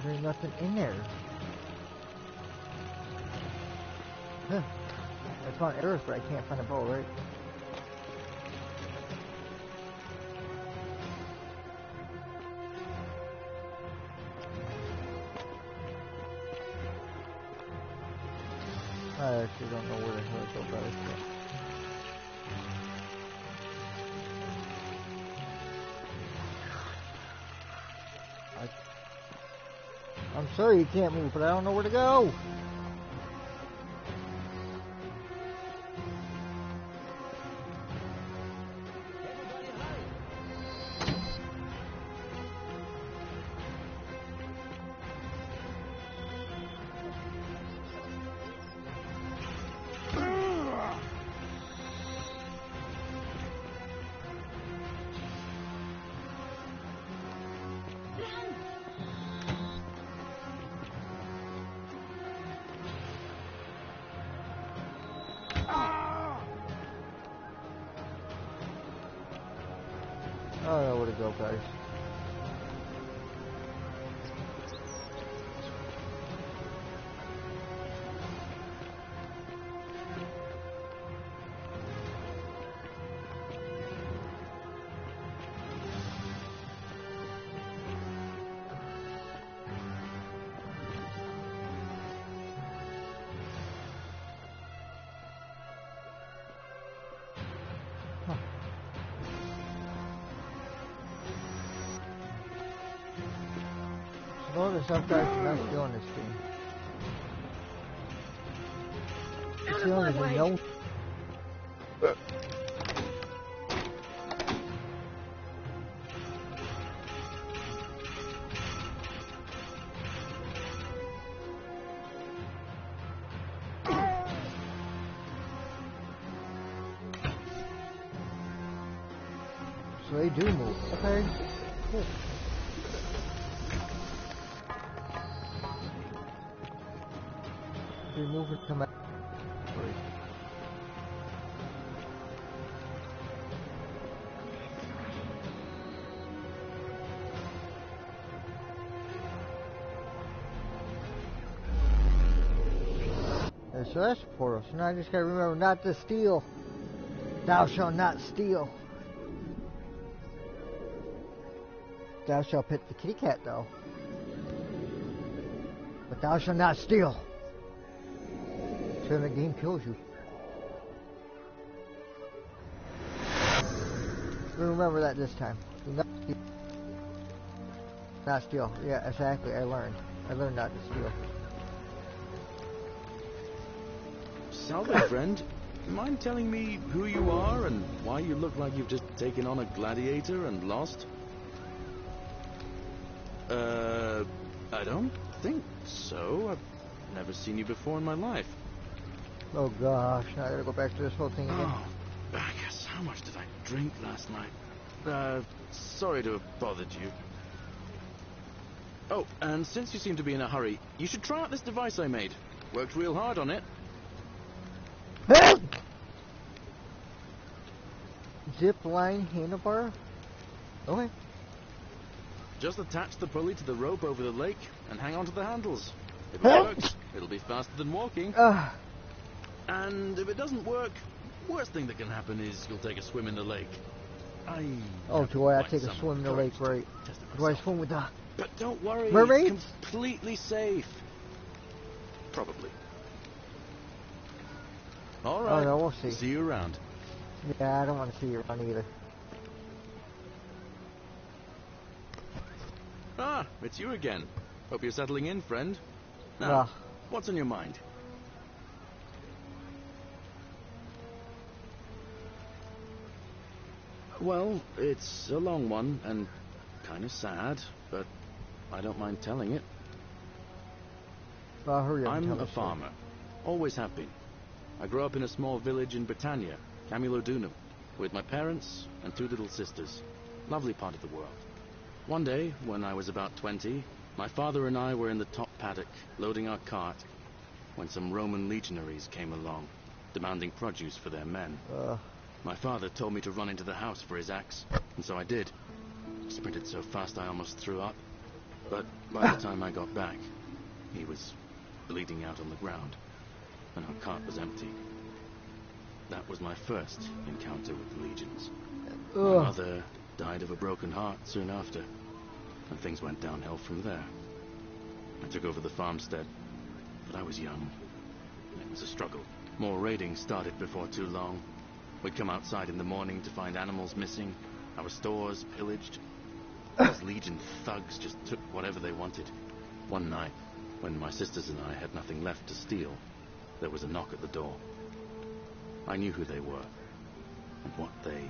There's nothing in there. Huh. I found arrows, but I can't find a bow, right? I actually don't know where the hell to go about this. I'm sorry you can't move, but I don't know where to go. I don't know where to go, guys. Notice some guys are not doing this game. It's the only thing no. So they do move. Okay. Cool. Remove it, come out. Yeah, so that's the portal. So now I just gotta remember not to steal. Thou shalt not steal. Thou shalt pet the kitty cat though. But thou shalt not steal. So the game kills you. Remember that this time. Do not steal. Not steal. Yeah, exactly. I learned not to steal. Salve, friend. Mind telling me who you are and why you look like you've just taken on a gladiator and lost? I don't think so. I've never seen you before in my life. Oh gosh, now I gotta go back to this whole thing again. Oh, I guess how much did I drink last night? Sorry to have bothered you. Oh, and since you seem to be in a hurry, you should try out this device I made. Worked real hard on it. Zip line handlebar? Okay. Just attach the pulley to the rope over the lake and hang on to the handles. If it works, it'll be faster than walking. And if it doesn't work, worst thing that can happen is you'll take a swim in the lake. Oh, do I quite take a some swim in the courage lake, to right? test it Do I myself. swim with the... But don't worry, mermaids? completely safe. Probably. All right. Oh, no, we'll see. See you around. Yeah, I don't want to see you run either. Ah, it's you again. Hope you're settling in, friend. Now, Well, what's on your mind? Well, it's a long one and kind of sad, but I don't mind telling it. well, hurry up and I'm tell a us. farmer. Always have been. I grew up in a small village in Britannia, Camulodunum, with my parents and 2 little sisters. Lovely part of the world. One day, when I was about 20, my father and I were in the top paddock, loading our cart, when some Roman legionaries came along, demanding produce for their men. My father told me to run into the house for his axe, and so I did. Sprinted so fast I almost threw up. But by the time I got back, he was bleeding out on the ground, and our cart was empty. That was my first encounter with the legions. My mother died of a broken heart soon after, and things went downhill from there. I took over the farmstead, but I was young. It was a struggle. More raiding started before too long. We'd come outside in the morning to find animals missing, our stores pillaged. Those Legion thugs just took whatever they wanted. One night, when my sisters and I had nothing left to steal, there was a knock at the door. I knew who they were, and what they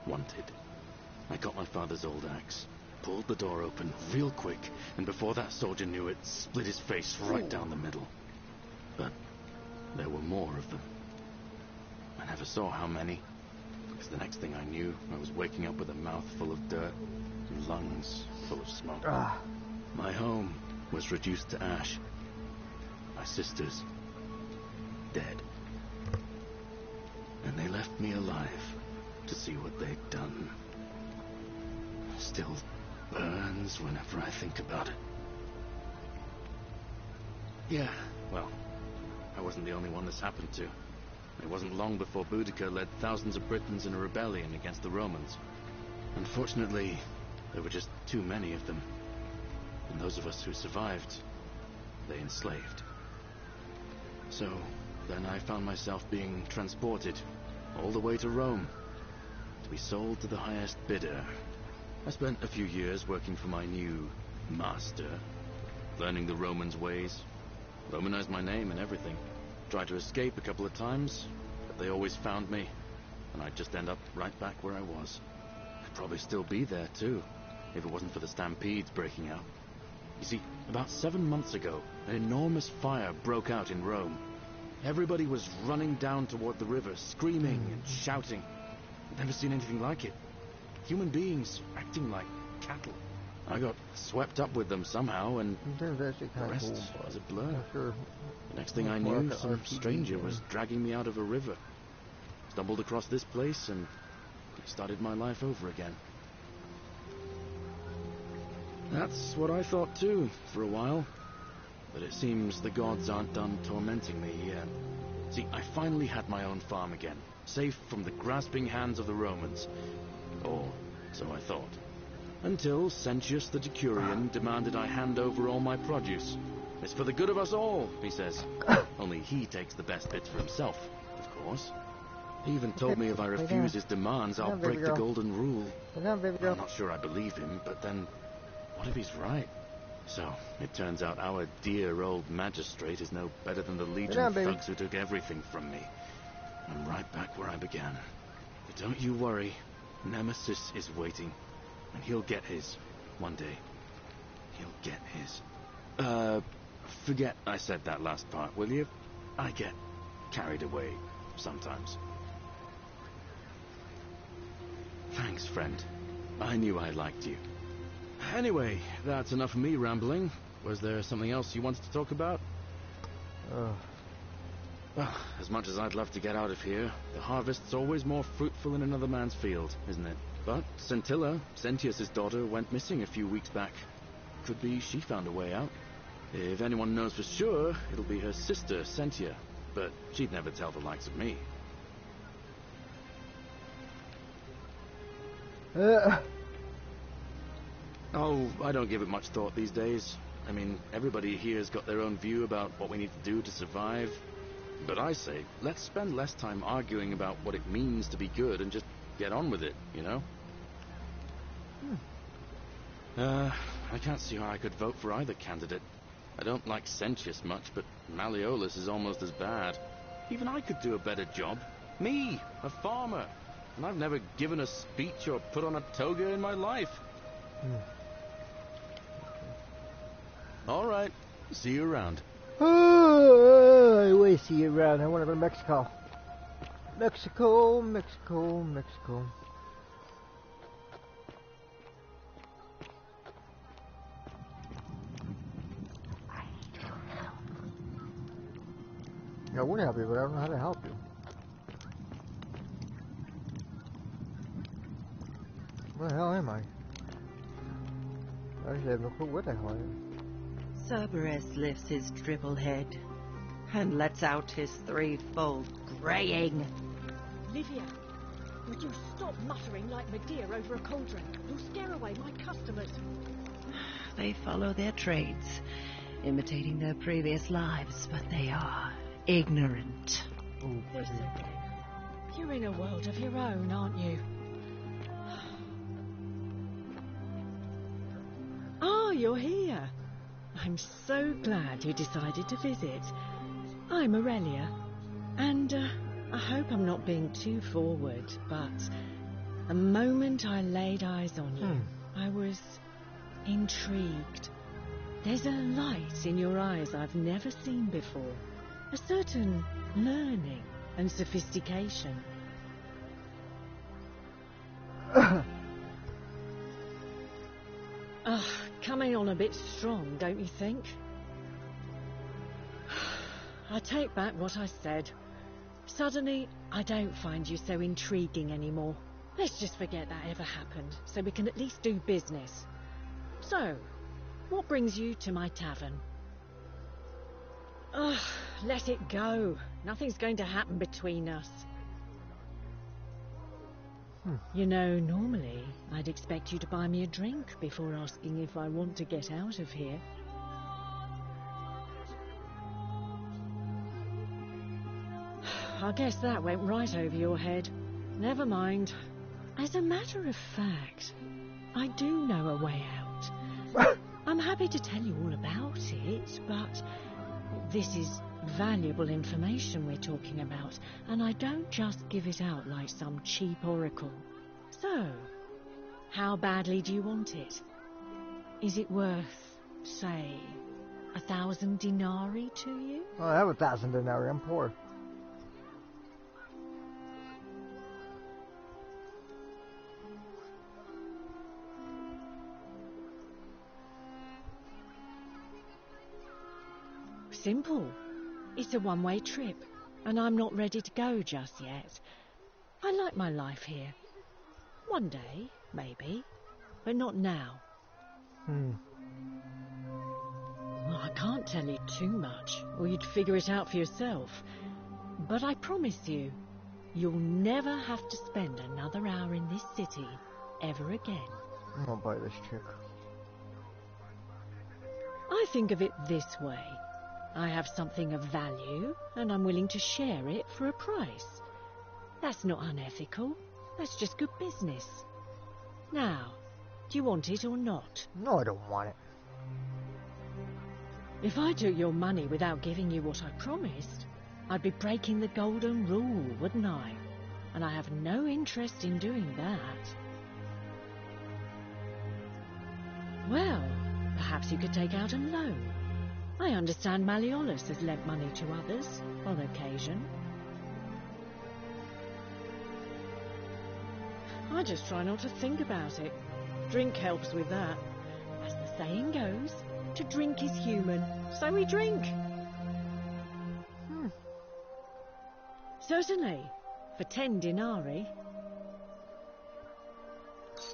wanted. I got my father's old axe, pulled the door open real quick, and before that soldier knew it, split his face right down the middle. But there were more of them. I never saw how many, because the next thing I knew, I was waking up with a mouth full of dirt and lungs full of smoke. My home was reduced to ash. My sisters, dead. And they left me alive to see what they'd done. Still burns whenever I think about it. Yeah, well, I wasn't the only one this happened to. It wasn't long before Boudica led thousands of Britons in a rebellion against the Romans. Unfortunately, there were just too many of them. And those of us who survived, they enslaved. So, then I found myself being transported all the way to Rome to be sold to the highest bidder. I spent a few years working for my new master, learning the Romans' ways, Romanized my name and everything. Tried to escape a couple of times, but they always found me, and I'd just end up right back where I was. I'd probably still be there too, if it wasn't for the stampedes breaking out. You see, about 7 months ago, an enormous fire broke out in Rome. Everybody was running down toward the river, screaming and shouting. I'd never seen anything like it. Human beings acting like cattle. I got swept up with them somehow, and the rest was a blur. The next thing I knew, some stranger was dragging me out of a river. Stumbled across this place and started my life over again. That's what I thought too, for a while. But it seems the gods aren't done tormenting me yet. See, I finally had my own farm again, safe from the grasping hands of the Romans. Or so I thought. Until Sentius the Decurion demanded I hand over all my produce. It's for the good of us all, he says. Only he takes the best bits for himself, of course. He even told me if I refuse his demands, I'll break the golden rule. I'm not sure I believe him, but then, what if he's right? So, it turns out our dear old magistrate is no better than the Legion thugs who took everything from me. I'm right back where I began. But don't you worry, Nemesis is waiting. And he'll get his, one day. He'll get his. Forget I said that last part, will you? I get carried away sometimes. Thanks, friend. I knew I liked you. Anyway, that's enough of me rambling. Was there something else you wanted to talk about? Well, as much as I'd love to get out of here, the harvest's always more fruitful in another man's field, isn't it? But Scintilla, Sentius's daughter, went missing a few weeks back. Could be she found a way out. If anyone knows for sure, it'll be her sister, Sentia. but she'd never tell the likes of me. Oh, I don't give it much thought these days. I mean, everybody here's got their own view about what we need to do to survive. But I say, let's spend less time arguing about what it means to be good and just get on with it, you know? I can't see how I could vote for either candidate. I don't like Sentius much, but Malleolus is almost as bad. Even I could do a better job. Me, a farmer. And I've never given a speech or put on a toga in my life. All right. See you around. I will see you around. I want to go to Mexico. Mexico, Mexico, Mexico. I want to help you, but I don't know how to help you. Where the hell am I? I have no clue what the hell I am. Cerberus lifts his dribble head and lets out his threefold graying. Livia, would you stop muttering like Medea over a cauldron? You'll scare away my customers. They follow their trades, imitating their previous lives, but they are ignorant. This again. You're in a world of your own, aren't you? Oh, you're here. I'm so glad you decided to visit. I'm Aurelia, and I hope I'm not being too forward, but the moment I laid eyes on you, I was intrigued. There's a light in your eyes I've never seen before, a certain learning and sophistication. Coming on a bit strong, don't you think? I take back what I said. Suddenly, I don't find you so intriguing anymore. Let's just forget that ever happened, so we can at least do business. So, what brings you to my tavern? Let it go. Nothing's going to happen between us. You know, normally, I'd expect you to buy me a drink before asking if I want to get out of here. I guess that went right over your head. Never mind. As a matter of fact, I do know a way out. I'm happy to tell you all about it, but this is valuable information we're talking about, and I don't just give it out like some cheap oracle. So, how badly do you want it? Is it worth, say, 1,000 denarii to you? Well, I have 1,000 denarii. I'm poor. Simple. It's a one-way trip, and I'm not ready to go just yet. I like my life here. One day, maybe, but not now. Well, I can't tell you too much, or you'd figure it out for yourself. But I promise you, you'll never have to spend another hour in this city ever again. I'm gonna buy this chick. I think of it this way. I have something of value, and I'm willing to share it for a price. That's not unethical. That's just good business. Now, do you want it or not? No, I don't want it. If I took your money without giving you what I promised, I'd be breaking the golden rule, wouldn't I? And I have no interest in doing that. Well, perhaps you could take out a loan. I understand Malleolus has lent money to others, on occasion. I just try not to think about it. Drink helps with that. As the saying goes, to drink is human, so we drink. Certainly, for 10 denarii.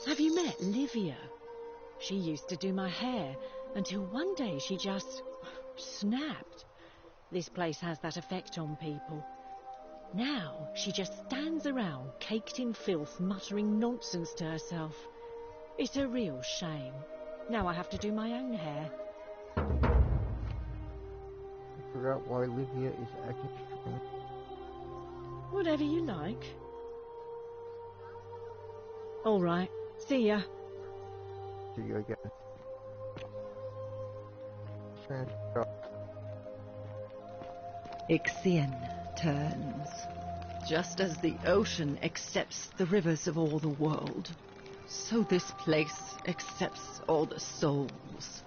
Have you met Livia? She used to do my hair, until one day she just snapped. This place has that effect on people. Now she just stands around, caked in filth, muttering nonsense to herself. It's a real shame. Now I have to do my own hair. Figure out why Livia is acting strange. Whatever you like. All right. See ya. See you again. Ixion turns. Just as the ocean accepts the rivers of all the world, so this place accepts all the souls.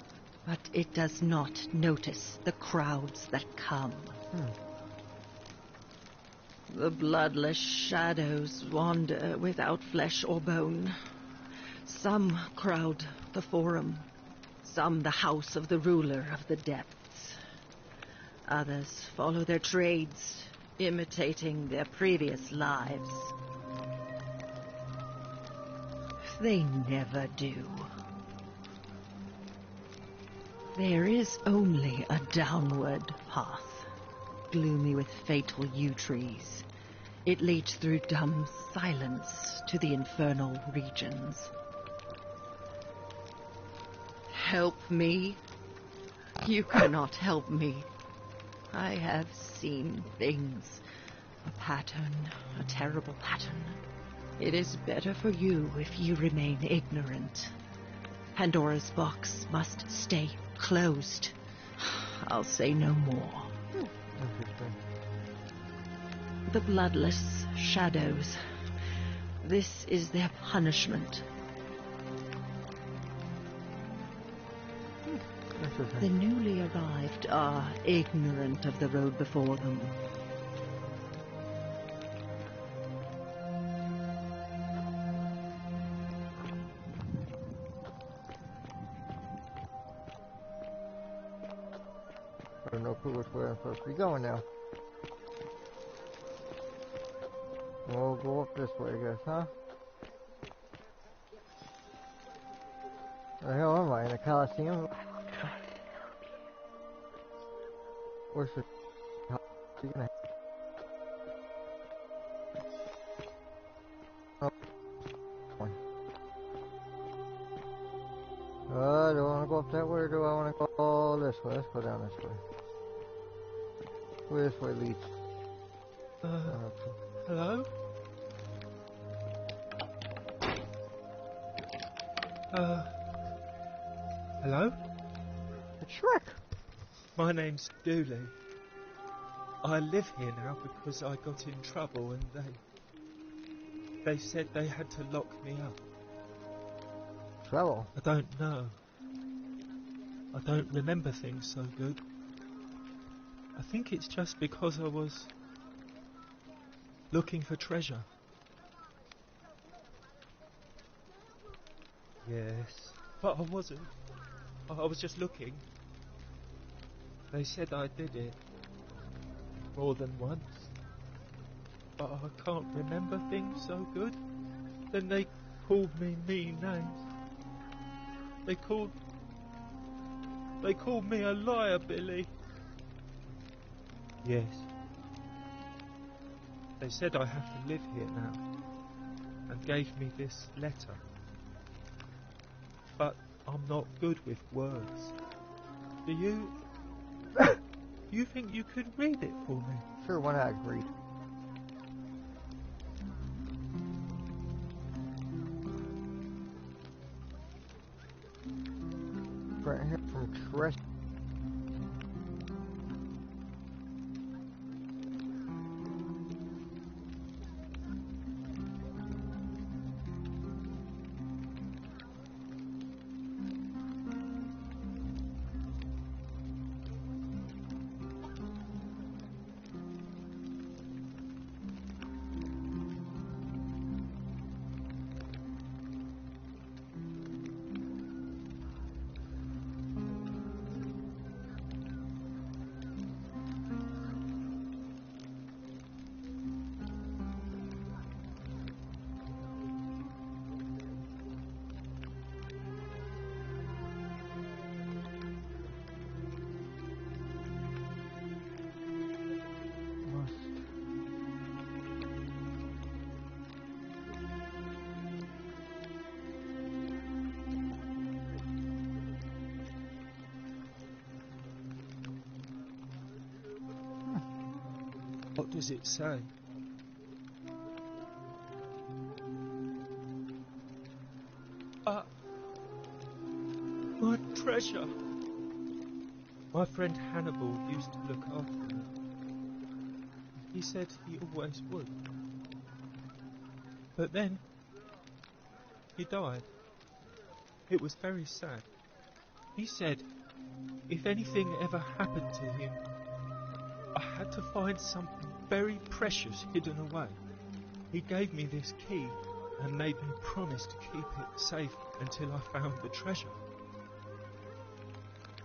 But it does not notice the crowds that come. The bloodless shadows wander without flesh or bone. Some crowd the forum, some the house of the ruler of the depths. Others follow their trades, imitating their previous lives. They never do. There is only a downward path, gloomy with fatal yew trees. It leads through dumb silence to the infernal regions. Help me. You cannot help me. I have seen things. A pattern, a terrible pattern. It is better for you if you remain ignorant. Pandora's box must stay closed. I'll say no more. The bloodless shadows. This is their punishment. The newly arrived are ignorant of the road before them. I have no clue which way I'm supposed to be going now. We'll go up this way, I guess, huh? Where the hell am I? In a Coliseum? Where's the... Oh, do I want to go up that way or do I want to go this way? Let's go down this way. Where this way leads? Hello? Hello? It's Shrek! My name's Dooley. I live here now because I got in trouble and they said they had to lock me up. Trouble? I don't know. I don't remember things so good. I think it's just because I was looking for treasure. Yes, but I wasn't. I was just looking. They said I did it more than once, but I can't remember things so good. Then they called me mean names. They called me a liar, Billy. Yes. They said I have to live here now, and gave me this letter. But I'm not good with words. Do you... you think you could read it for me? Sure, why not read? Right here from Tress. What does it say? My treasure. My friend Hannibal used to look after it. He said he always would. But then, he died. It was very sad. He said if anything ever happened to him, I had to find something very precious hidden away. He gave me this key and made me promise to keep it safe until I found the treasure.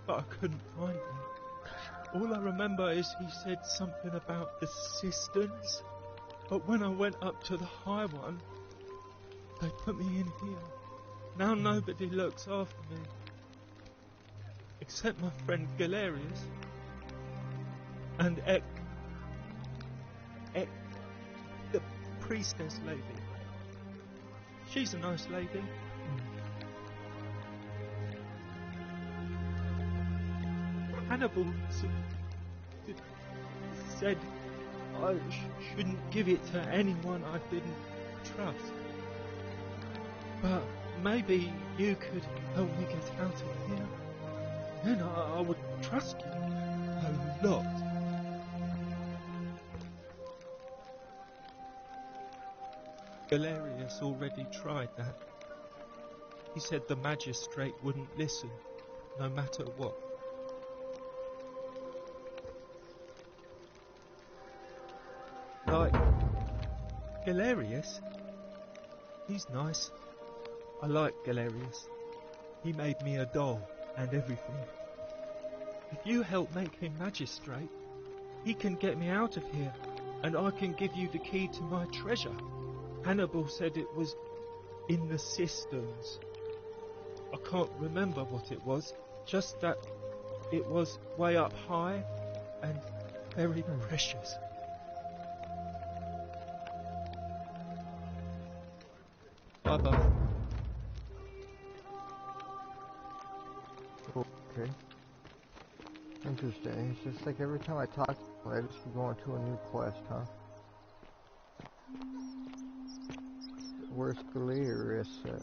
But I couldn't find it. All I remember is he said something about the cisterns, but when I went up to the high one, they put me in here. Now nobody looks after me, except my friend Galerius and Ek, the priestess lady. She's a nice lady. Hannibal said I shouldn't give it to anyone I didn't trust. But maybe you could help me get out of here. Then I would trust you a lot. Galerius already tried that. He said the magistrate wouldn't listen, no matter what. Like Galerius? He's nice. I like Galerius. He made me a doll and everything. If you help make him magistrate, he can get me out of here, and I can give you the key to my treasure. Hannibal said it was in the cisterns. I can't remember what it was, just that it was way up high and very precious. Bye-bye. Okay. Interesting. It's just like every time I talk, I just keep going to a new quest, huh? Where's Galerius at?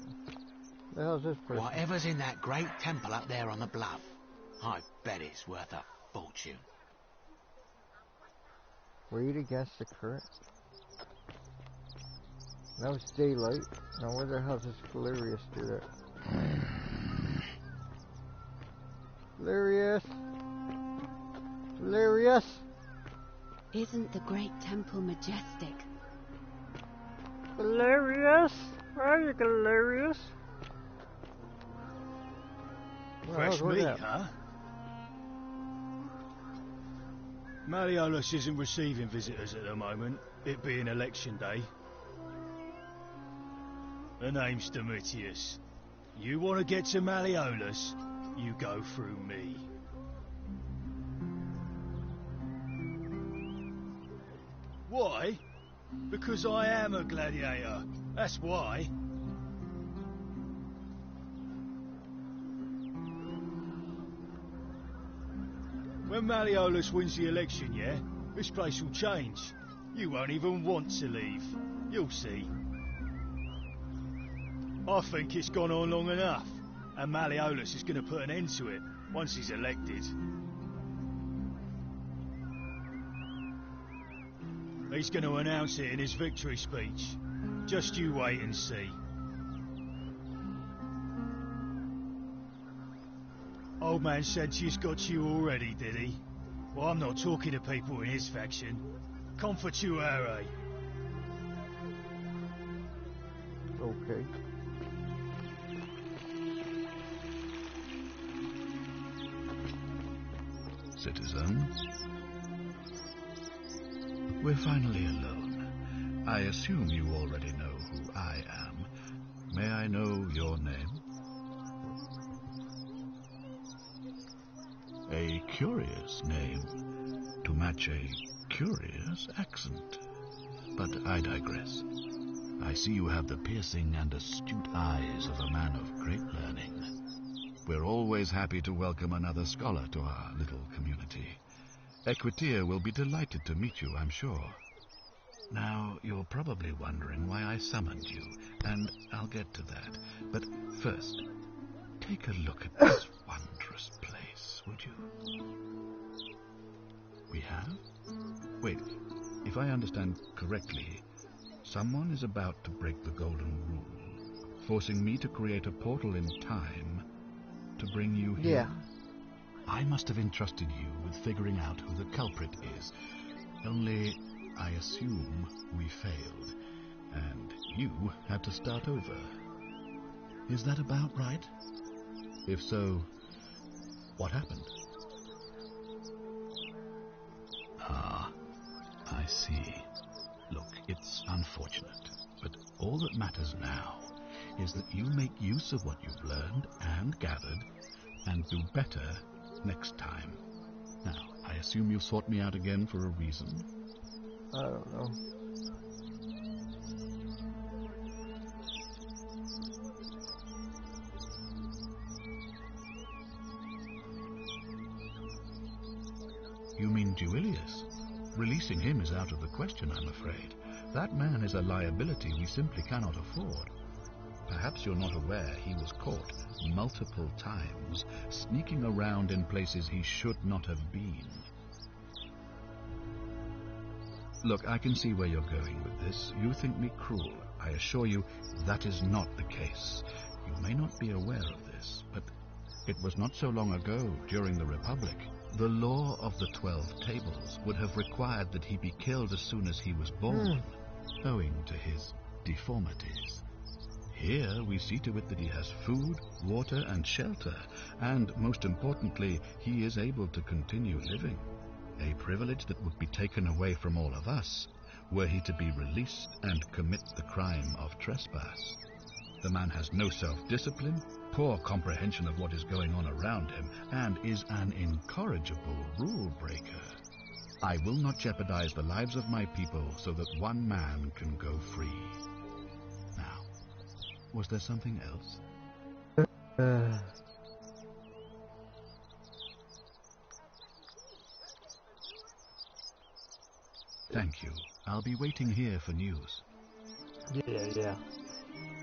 The hell's this person? Whatever's in that great temple up there on the bluff, I bet it's worth a fortune. Read against the current. Now it's daylight. Now where the hell's this Galerius do that? Galerius! Galerius! Isn't the great temple majestic? Galerius? Where are you, Galerius? Fresh meat, huh? Malleolus isn't receiving visitors at the moment, it being election day. The name's Domitius. You want to get to Malleolus, you go through me. Why? Because I am a gladiator. That's why. When Malleolus wins the election, yeah, this place will change. You won't even want to leave. You'll see. I think it's gone on long enough, and Malleolus is going to put an end to it once he's elected. He's going to announce it in his victory speech. Just you wait and see. Old man Sentius got you already, did he? Well, I'm not talking to people in his faction. Confituare. Okay. Citizens, we're finally alone. I assume you already know who I am. May I know your name? A curious name to match a curious accent. But I digress. I see you have the piercing and astute eyes of a man of great learning. We're always happy to welcome another scholar to our little community. Equitier will be delighted to meet you, I'm sure. Now, you're probably wondering why I summoned you, and I'll get to that. But first, take a look at this wondrous place, would you? We have? Wait, if I understand correctly, someone is about to break the Golden Rule, forcing me to create a portal in time to bring you here. Yeah. I must have entrusted you with figuring out who the culprit is. Only, I assume we failed, and you had to start over. Is that about right? If so, what happened? Ah, I see. Look, it's unfortunate, but all that matters now is that you make use of what you've learned and gathered, and do better next time. Now, I assume you sought me out again for a reason? I don't know. You mean Duilius? Releasing him is out of the question, I'm afraid. That man is a liability we simply cannot afford. Perhaps you're not aware he was caught multiple times, sneaking around in places he should not have been. Look, I can see where you're going with this. You think me cruel. I assure you that is not the case. You may not be aware of this, but it was not so long ago, during the Republic, the law of the 12 Tables would have required that he be killed as soon as he was born, owing to his deformities. Here we see to it that he has food, water, and shelter, and, most importantly, he is able to continue living. A privilege that would be taken away from all of us were he to be released and commit the crime of trespass. The man has no self-discipline, poor comprehension of what is going on around him, and is an incorrigible rule-breaker. I will not jeopardize the lives of my people so that one man can go free. Now, was there something else? Thank you. I'll be waiting here for news. Yeah.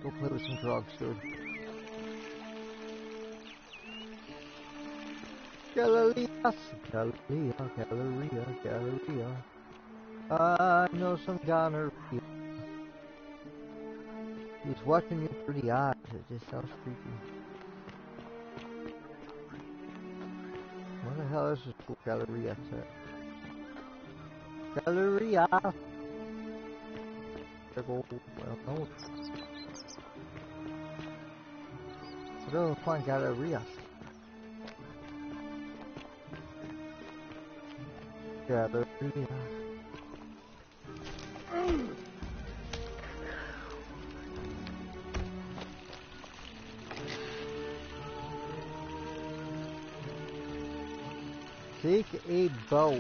Go play with some drugs, dude. Galleria. I know some gonorrhea. He's watching you through the eyes. It just sounds creepy. Where the hell is this Galleria at? Galleria! There go. Well, no. I don't find Galleria. Galleria. Seek a bow.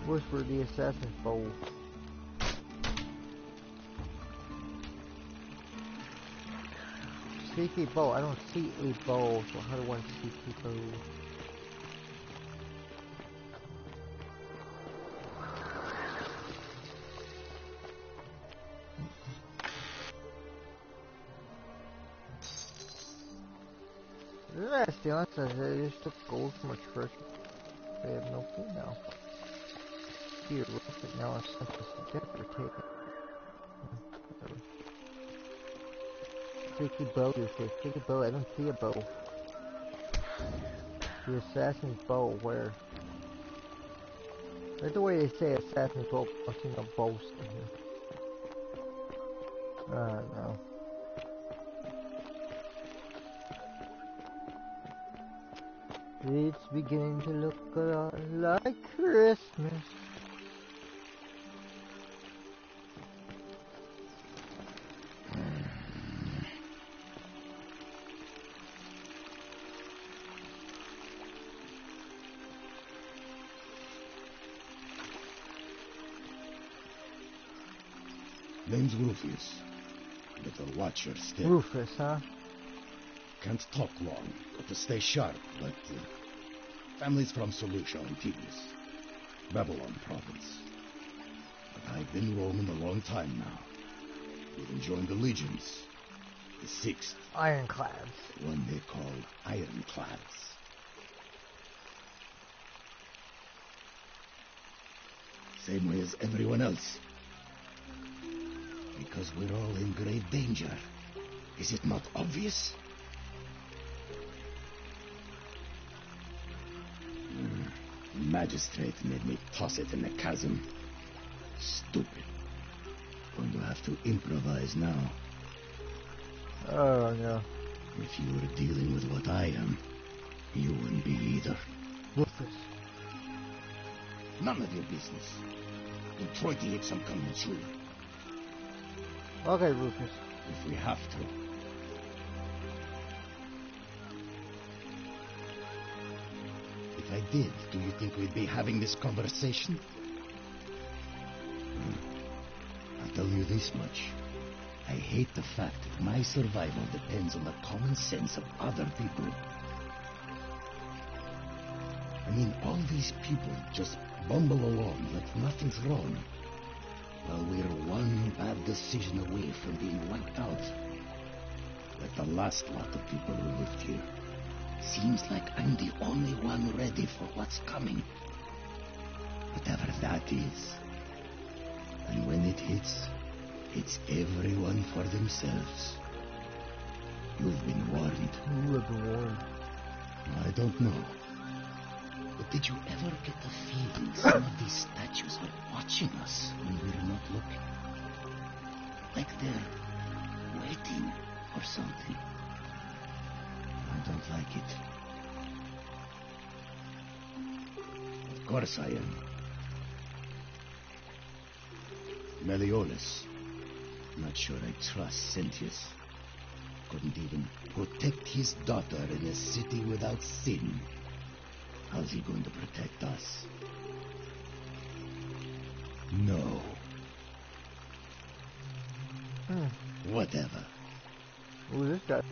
Whisper the assassin's bow. Seek a bow. I don't see a bow, so how do I seek a bow? That's the answer. They just took gold from a treasure. They have no food now. Here, look at now. It's just death or take it. Seek a bow, you say. Seek a bow. I don't see a bow. The assassin's bow, where? That's the way they say assassin's bow. I see no bows in here. No. It's beginning to look a lot like Christmas. Name's Rufus. Little watcher still. Rufus, huh? Can't talk long, got to stay sharp, but family's from Seleucia and Tigris, Babylon province. But I've been roaming a long time now. Even joined the legions. The 6th. Ironclads. The one they call Ironclads. Same way as everyone else. Because we're all in grave danger. Is it not obvious? The magistrate made me toss it in the chasm. Stupid. Going to have to improvise now. Oh, no. If you were dealing with what I am, you wouldn't be either. Rufus. None of your business. We'll try to get some coming through. Okay, Rufus. If we have to. If I did, do you think we'd be having this conversation? I'll tell you this much. I hate the fact that my survival depends on the common sense of other people. I mean, all these people just bumble along like nothing's wrong, while we're one bad decision away from being wiped out. Like the last lot of people who lived here. Seems like I'm the only one ready for what's coming. Whatever that is. And when it hits, it's everyone for themselves. You've been warned. You have been warned. I don't know. But did you ever get the feeling some of these statues are watching us when we're not looking? Like they're waiting for something. I don't like it. Of course I am. Meliodas. Not sure I trust Sentius. Couldn't even protect his daughter in a city without sin. How's he going to protect us? No. Whatever. Who's this guy?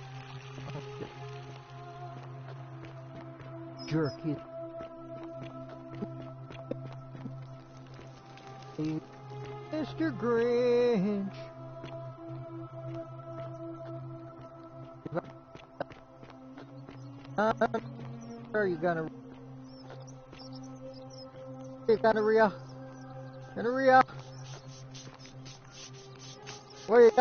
Jerk. Mr. Grinch. Are you gonna? Gonorrhea. Gonorrhea. Wait.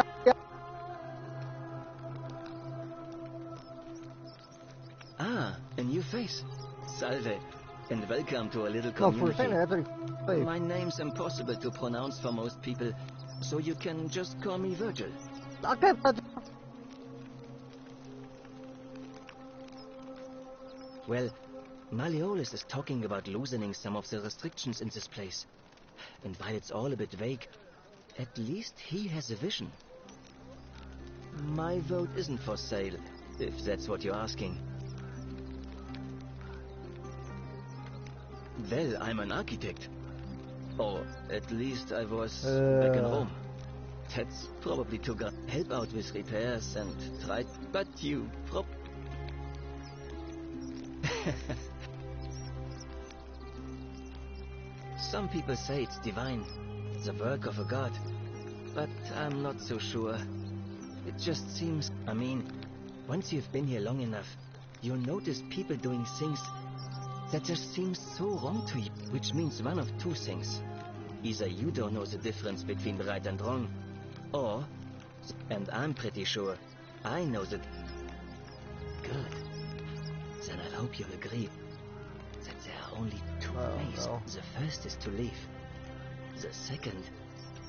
Ah, a new face. Salve, and welcome to a little No, for a community. second, I thought he... My name's impossible to pronounce for most people, so you can just call me Virgil. Okay, Well, Malleolus is talking about loosening some of the restrictions in this place. And while it's all a bit vague, at least he has a vision. My vote isn't for sale, if that's what you're asking. Well, I'm an architect. Or at least I was back in Rome. That's probably to help out with repairs and try, but you Some people say it's divine, the work of a god, but I'm not so sure. It just seems, I mean, once you've been here long enough, you'll notice people doing things that just seem so wrong to you, which means one of two things. Either you don't know the difference between right and wrong, or, and I'm pretty sure, I know that. Good. Then I hope you'll agree that there are only two ways. no. The first is to leave. The second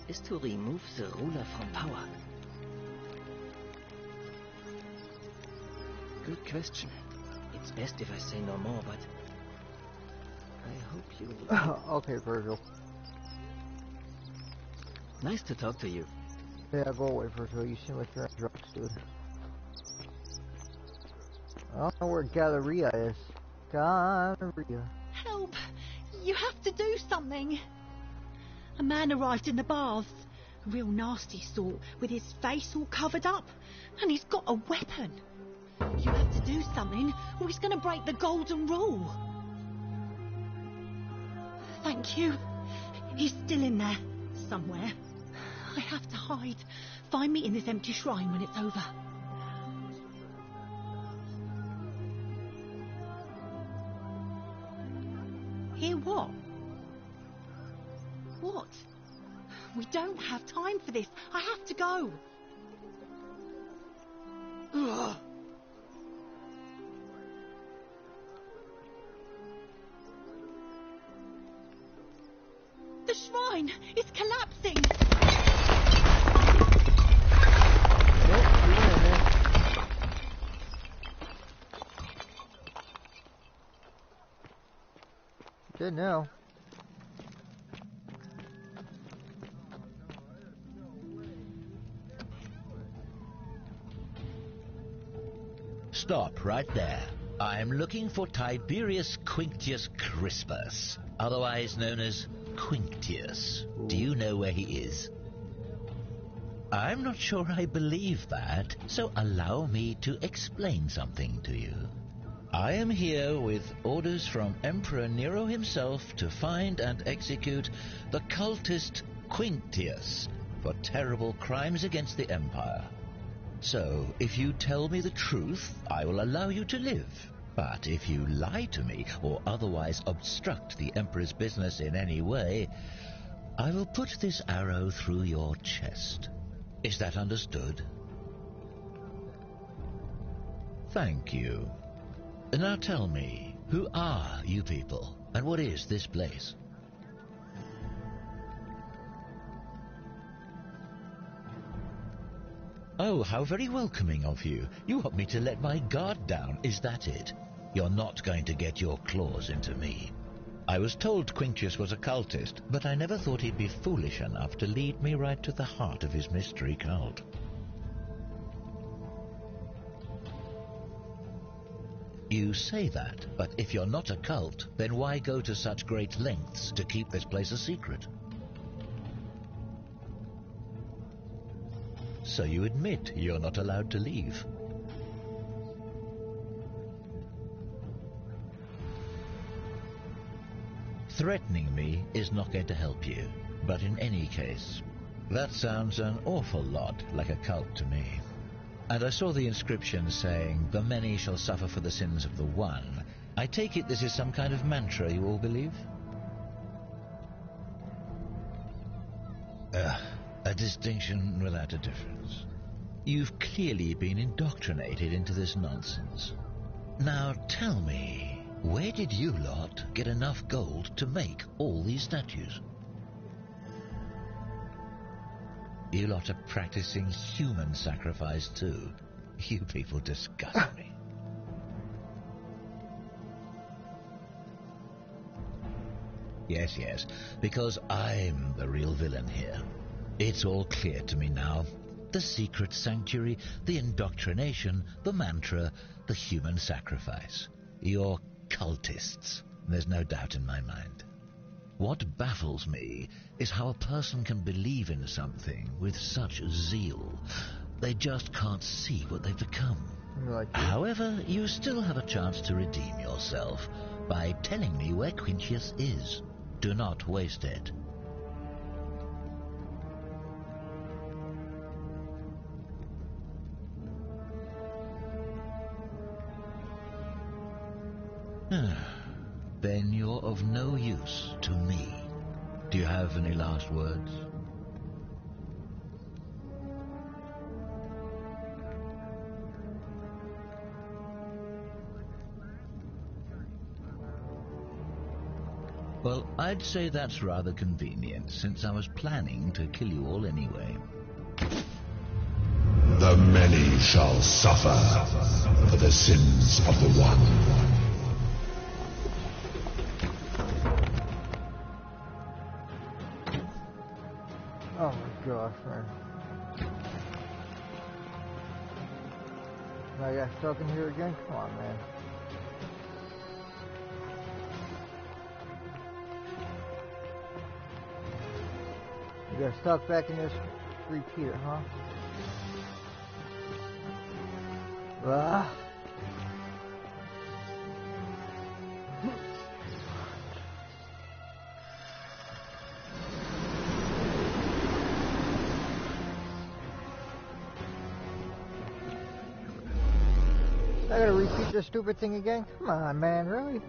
is to remove the ruler from power. Good question. It's best if I say no more, but I hope you... Okay, Virgil. Nice to talk to you. Yeah, go away, Virgil. You seem like you're on drugs, dude. I don't know where Galleria is. Galleria. Help! You have to do something. A man arrived in the baths. Real nasty sort, with his face all covered up. And he's got a weapon. You have to do something, or he's going to break the golden rule. Thank you. He's still in there, somewhere. I have to hide. Find me in this empty shrine when it's over. Hear what? What? We don't have time for this. I have to go. Ugh. The shrine is collapsing. Good now. Stop right there. I am looking for Tiberius Quinctius Crispus, otherwise known as Quinctius. Do you know where he is? I'm not sure I believe that, so allow me to explain something to you. I am here with orders from Emperor Nero himself to find and execute the cultist Quinctius for terrible crimes against the Empire. So, if you tell me the truth, I will allow you to live. But if you lie to me or otherwise obstruct the Emperor's business in any way, I will put this arrow through your chest. Is that understood? Thank you. Now tell me, who are you people, and what is this place? Oh, how very welcoming of you. You want me to let my guard down, is that it? You're not going to get your claws into me. I was told Quinctius was a cultist, but I never thought he'd be foolish enough to lead me right to the heart of his mystery cult. You say that, but if you're not a cult, then why go to such great lengths to keep this place a secret? So you admit you're not allowed to leave. Threatening me is not going to help you, but in any case, that sounds an awful lot like a cult to me. And I saw the inscription saying, "The many shall suffer for the sins of the one." I take it this is some kind of mantra you all believe? A distinction without a difference. You've clearly been indoctrinated into this nonsense. Now tell me, where did you lot get enough gold to make all these statues? You lot are practicing human sacrifice too. You people disgust me. Yes, because I'm the real villain here. It's all clear to me now. The secret sanctuary, the indoctrination, the mantra, the human sacrifice. You're cultists. There's no doubt in my mind. What baffles me is how a person can believe in something with such zeal. They just can't see what they've become. However, you still have a chance to redeem yourself by telling me where Quinctius is. Do not waste it. Then you're of no use to me. Do you have any last words? Well, I'd say that's rather convenient, since I was planning to kill you all anyway. The many shall suffer for the sins of the one. Oh my gosh, man. Now I got stuck in here again? Come on, man. We got stuck back in this repeater, huh? Ah. I gotta repeat this stupid thing again? Come on, man, really?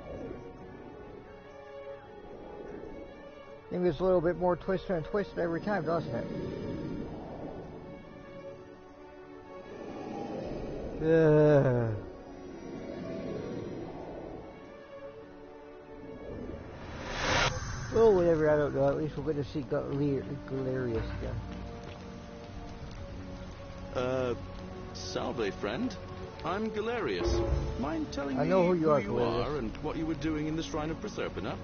I think it's a little bit more twisted and twisted every time, doesn't it? Oh, whatever, I don't know. At least we're going to see Galerius again. Salve, friend. I'm Galerius. Mind telling I me know who you are, you Galerius. are and what you were doing in the Shrine of Proserpina?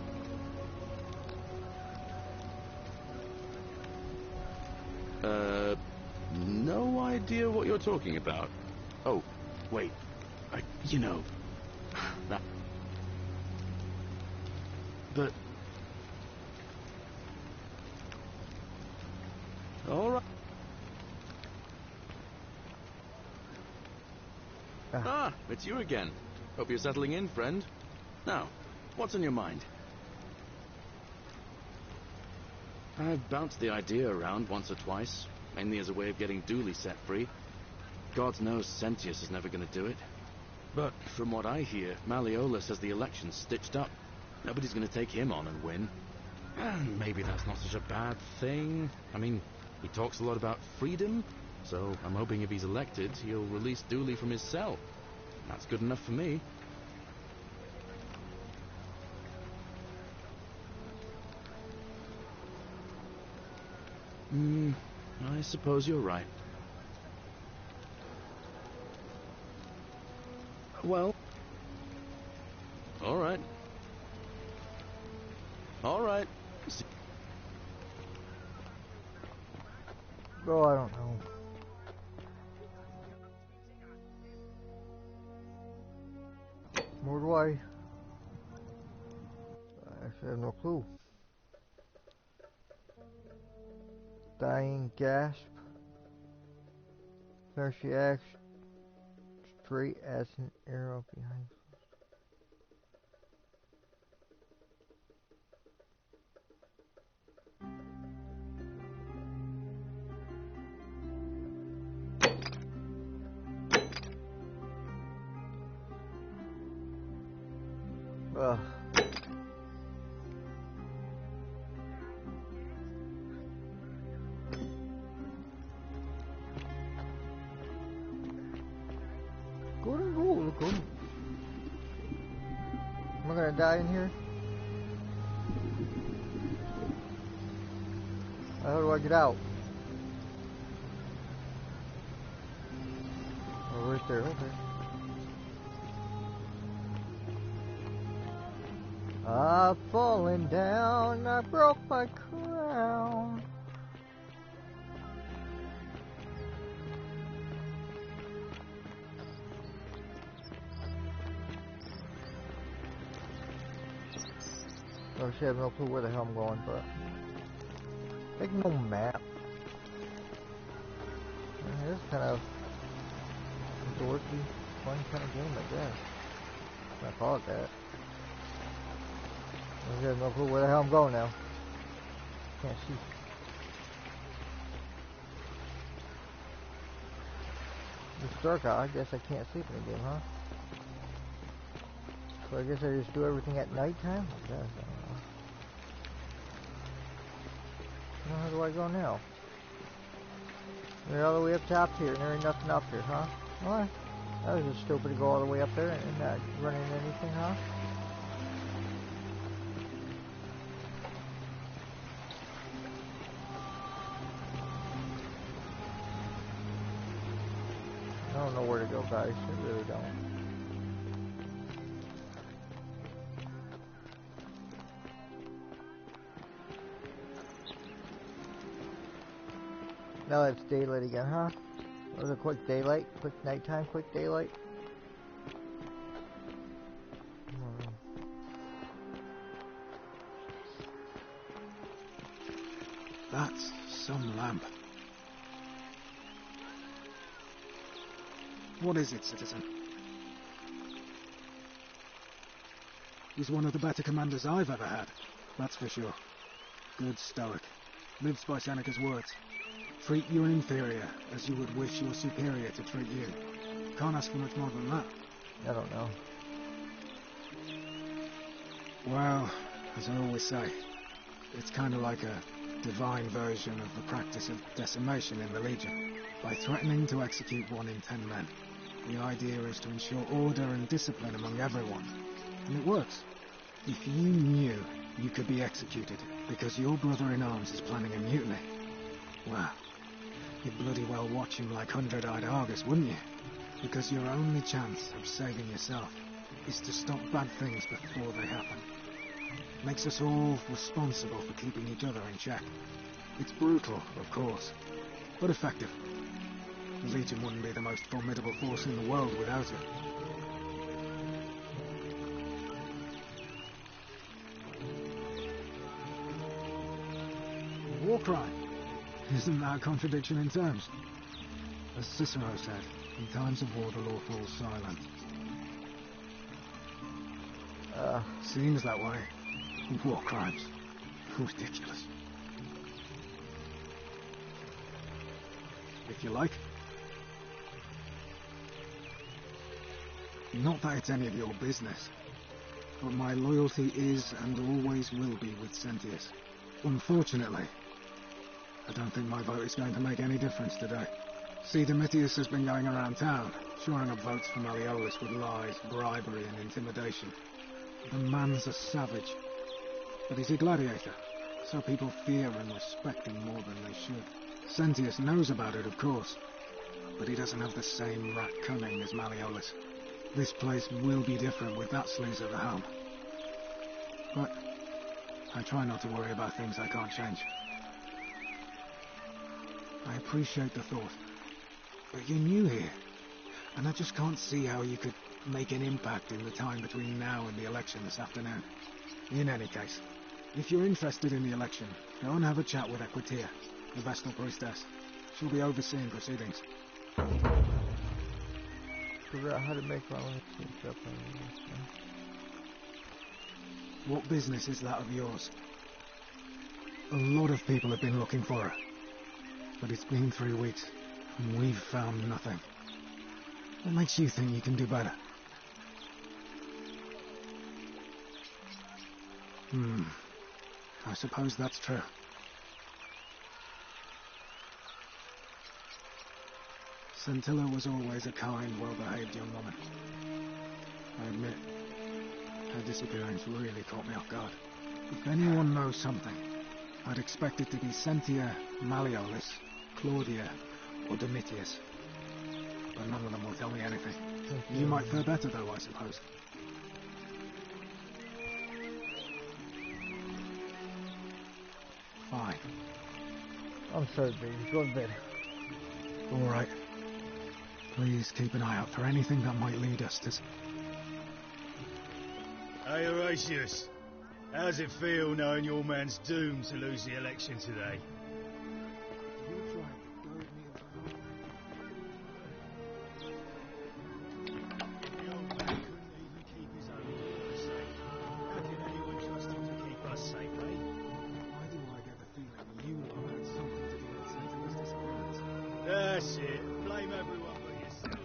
No idea what you're talking about. Oh, wait. You know... That... But... Alright. Ah, it's you again. Hope you're settling in, friend. Now, what's on your mind? I've bounced the idea around once or twice, mainly as a way of getting Dooley set free. God knows Sentius is never going to do it. But from what I hear, Malleolus has the elections stitched up. Nobody's going to take him on and win. And maybe that's not such a bad thing. I mean, he talks a lot about freedom, so I'm hoping if he's elected, he'll release Dooley from his cell. That's good enough for me. I suppose you're right. Well... Alright. Alright. Oh, I don't know. Where do I actually have no clue. Dying gasp. There she acts straight as an arrow behind. Ugh. Golden rule, golden. Am I gonna die in here? How do I get out? Oh, right there, okay. I've fallen down, I broke my crown. I actually have no clue where the hell I'm going, but like no map. It's kind of dorky, fun kind of game, I guess. I call it that. I have no clue where the hell I'm going now. Can't see. It's dark out. I guess I can't sleep in the game, huh? So I guess I just do everything at nighttime? I guess. I don't know. Well, how do I go now? We're all the way up top here, and there ain't nothing up here, huh? What? That was just stupid to go all the way up there and not run into anything, huh? I don't know where to go, guys. I really don't. Now it's daylight again, huh? That was a quick daylight, quick nighttime, quick daylight. That's Some lamp. What is it, citizen? He's one of the better commanders I've ever had, that's for sure. Good stoic. Lives by Seneca's words. Treat your inferior as you would wish your superior to treat you. Can't ask for much more than that. I don't know. Well, as I always say, it's kind of like a divine version of the practice of decimation in the Legion. By threatening to execute 1 in 10 men, the idea is to ensure order and discipline among everyone. And it works. If you knew you could be executed because your brother-in-arms is planning a mutiny, well, you'd bloody well watch him like 100-eyed Argus, wouldn't you? Because your only chance of saving yourself is to stop bad things before they happen. Makes us all responsible for keeping each other in check. It's brutal, of course, but effective. The Legion wouldn't be the most formidable force in the world without it. War crime. Isn't that a contradiction in terms? As Cicero said, in times of war the law falls silent. Seems that way. War crimes. Ridiculous. If you like. Not that it's any of your business, but my loyalty is and always will be with Sentius. Unfortunately, I don't think my vote is going to make any difference today. See, Domitius has been going around town, shoring up votes for Malleolus with lies, bribery and intimidation. The man's a savage, but he's a gladiator, so people fear and respect him more than they should. Sentius knows about it, of course, but he doesn't have the same rat cunning as Malleolus. This place will be different with that sleaze at the helm. But I try not to worry about things I can't change. I appreciate the thought, but you're new here, and I just can't see how you could make an impact in the time between now and the election this afternoon. In any case, if you're interested in the election, go and have a chat with Equitia, the Vestal Priestess. She'll be overseeing proceedings. Figure out how to make my own exchange up on this. What business is that of yours? A lot of people have been looking for her, but it's been 3 weeks, and we've found nothing. What makes you think you can do better? I suppose that's true. Scintilla was always a kind, well-behaved young woman. I admit, her disappearance really caught me off guard. If anyone knows something, I'd expect it to be Sentia, Malleolus, Claudia, or Domitius. But none of them will tell me anything. You might fare better, though, I suppose. Fine. I'm sorry, baby. Go to bed. All right. Please keep an eye out for anything that might lead us to... Hey, Horatius. How's it feel knowing your man's doomed to lose the election today? That's it. Blame everyone but yourself.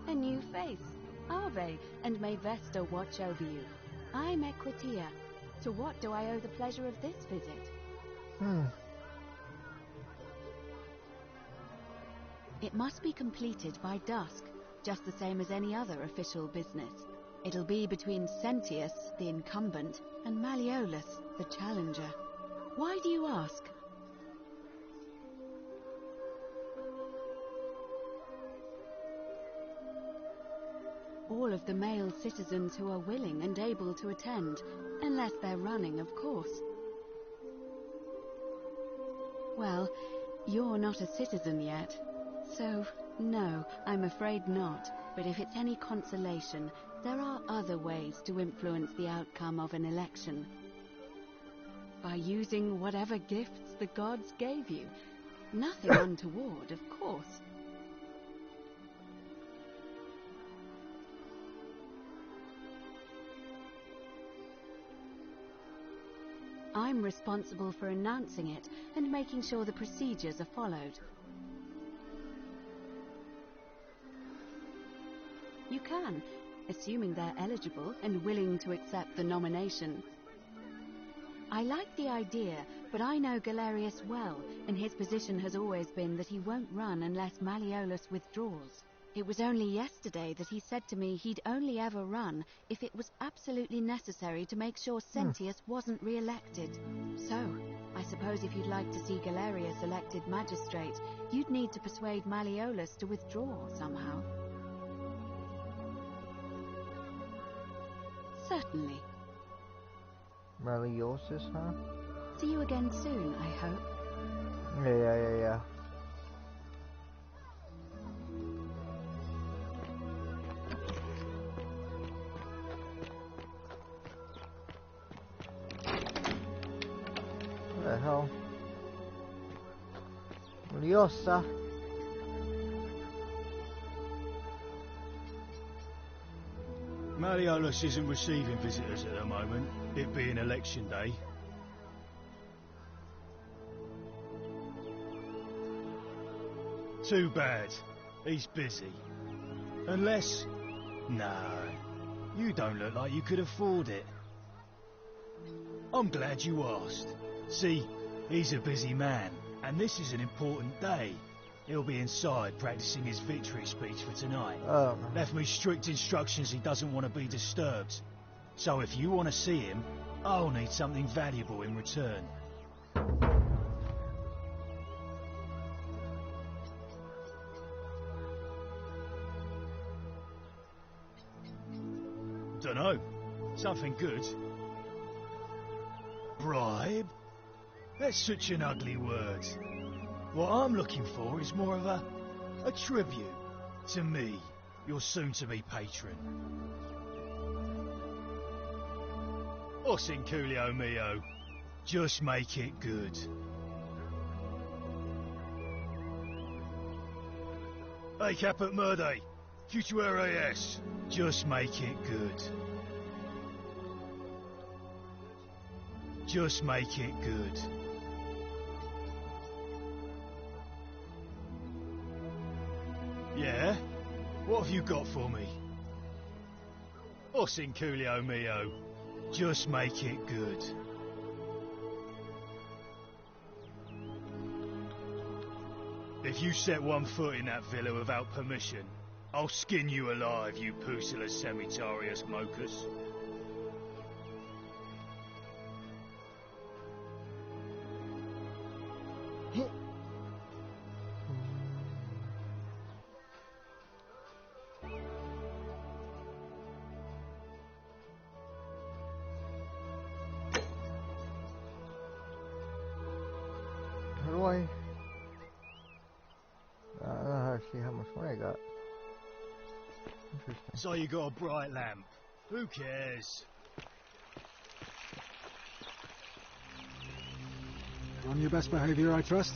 A new face. Ave, and may Vesta watch over you. I'm Equitia. To what do I owe the pleasure of this visit? It must be completed by dusk, just the same as any other official business. It'll be between Sentius, the incumbent, and Malleolus, the challenger. Why do you ask? All of the male citizens who are willing and able to attend, unless they're running, of course. Well, you're not a citizen yet, so No, I'm afraid not. But if it's any consolation, there are other ways to influence the outcome of an election. By using whatever gifts the gods gave you. Nothing untoward, of course. I'm responsible for announcing it and making sure the procedures are followed. You can, assuming they're eligible and willing to accept the nomination. I like the idea, but I know Galerius well, and his position has always been that he won't run unless Malleolus withdraws. It was only yesterday that he said to me he'd only ever run if it was absolutely necessary to make sure Sentius wasn't re-elected. So, I suppose if you'd like to see Galerius elected magistrate, you'd need to persuade Malleolus to withdraw somehow. Certainly. Malleolus, huh? See you again soon, I hope. Yeah. What the hell? Malleolus. Malleolus isn't receiving visitors at the moment, it being election day. Too bad. He's busy. Unless... No. You don't look like you could afford it. I'm glad you asked. See, he's a busy man, and this is an important day. He'll be inside practicing his victory speech for tonight. Left me strict instructions he doesn't want to be disturbed. So if you want to see him, I'll need something valuable in return. Dunno. Something good. Bribe? That's such an ugly word. What I'm looking for is more of a tribute to me, your soon-to-be patron. Osinculio mio, just make it good. Hey Caput Murde, Futuere es, just make it good. Just make it good. Yeah? What have you got for me? Osinculio mio, just make it good. If you set one foot in that villa without permission, I'll skin you alive, you Pusillus Semitarius Mocus. How do I... I don't know how to see how much money I got. Interesting. So you got a bright lamp. Who cares? On your best behavior, I trust?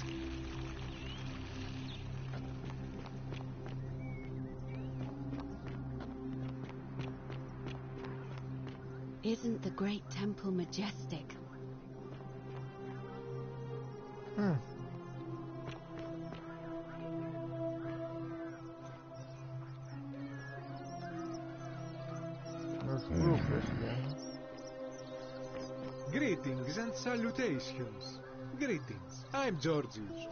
Isn't the great temple majestic? Greetings and salutations. Greetings. I'm Georgius.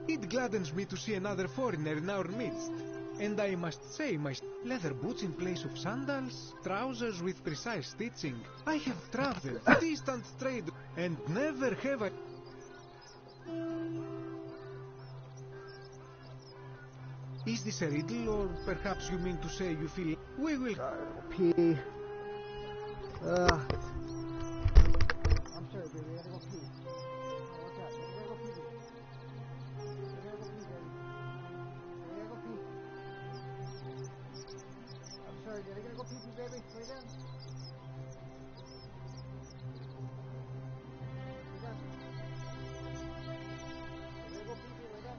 It gladdens me to see another foreigner in our midst. And I must say, my leather boots in place of sandals, trousers with precise stitching. I have traveled distant trade and never have I... Is this a riddle, or perhaps you mean to say you feel... We will... Pee. I'm sorry, baby, I gotta go pee. What's up? I gotta go pee. I gotta go pee, baby. I gotta go pee. go pee-pee, baby. Lay down. Lay down. There go pee-pee, lay down.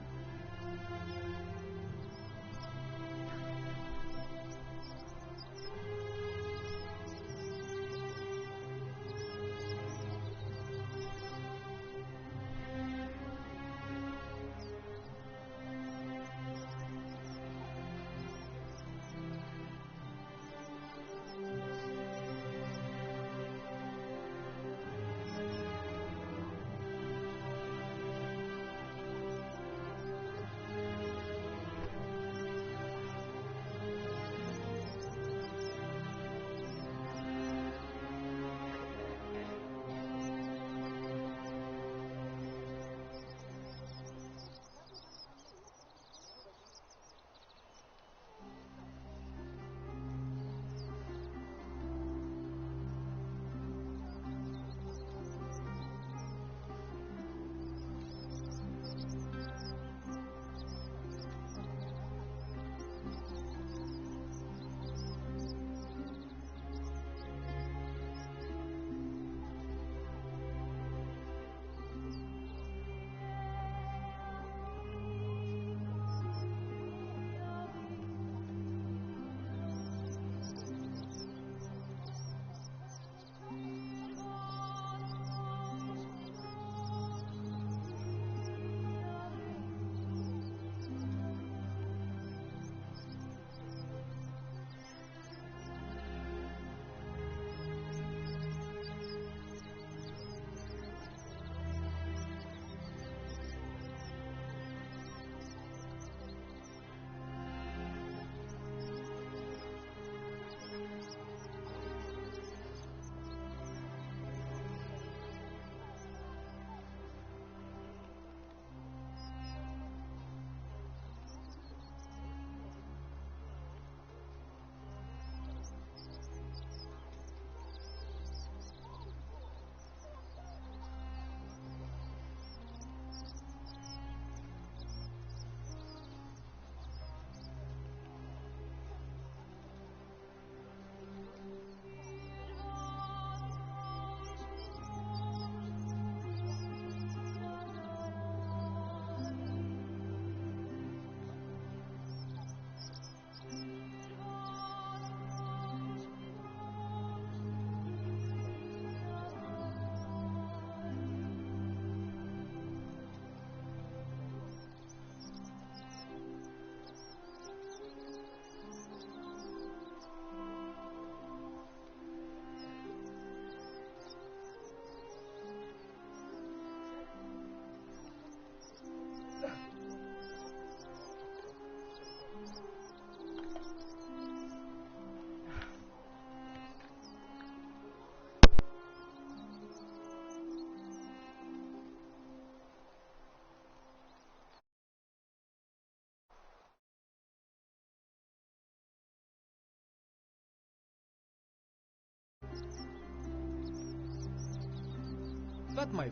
That my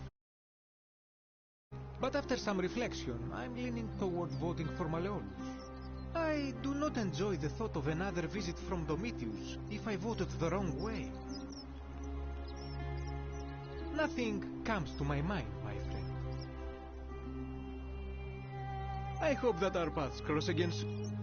But after some reflection, I'm leaning toward voting for Malleolus. I do not enjoy the thought of another visit from Domitius if I voted the wrong way. Nothing comes to my mind, my friend. I hope that our paths cross again soon.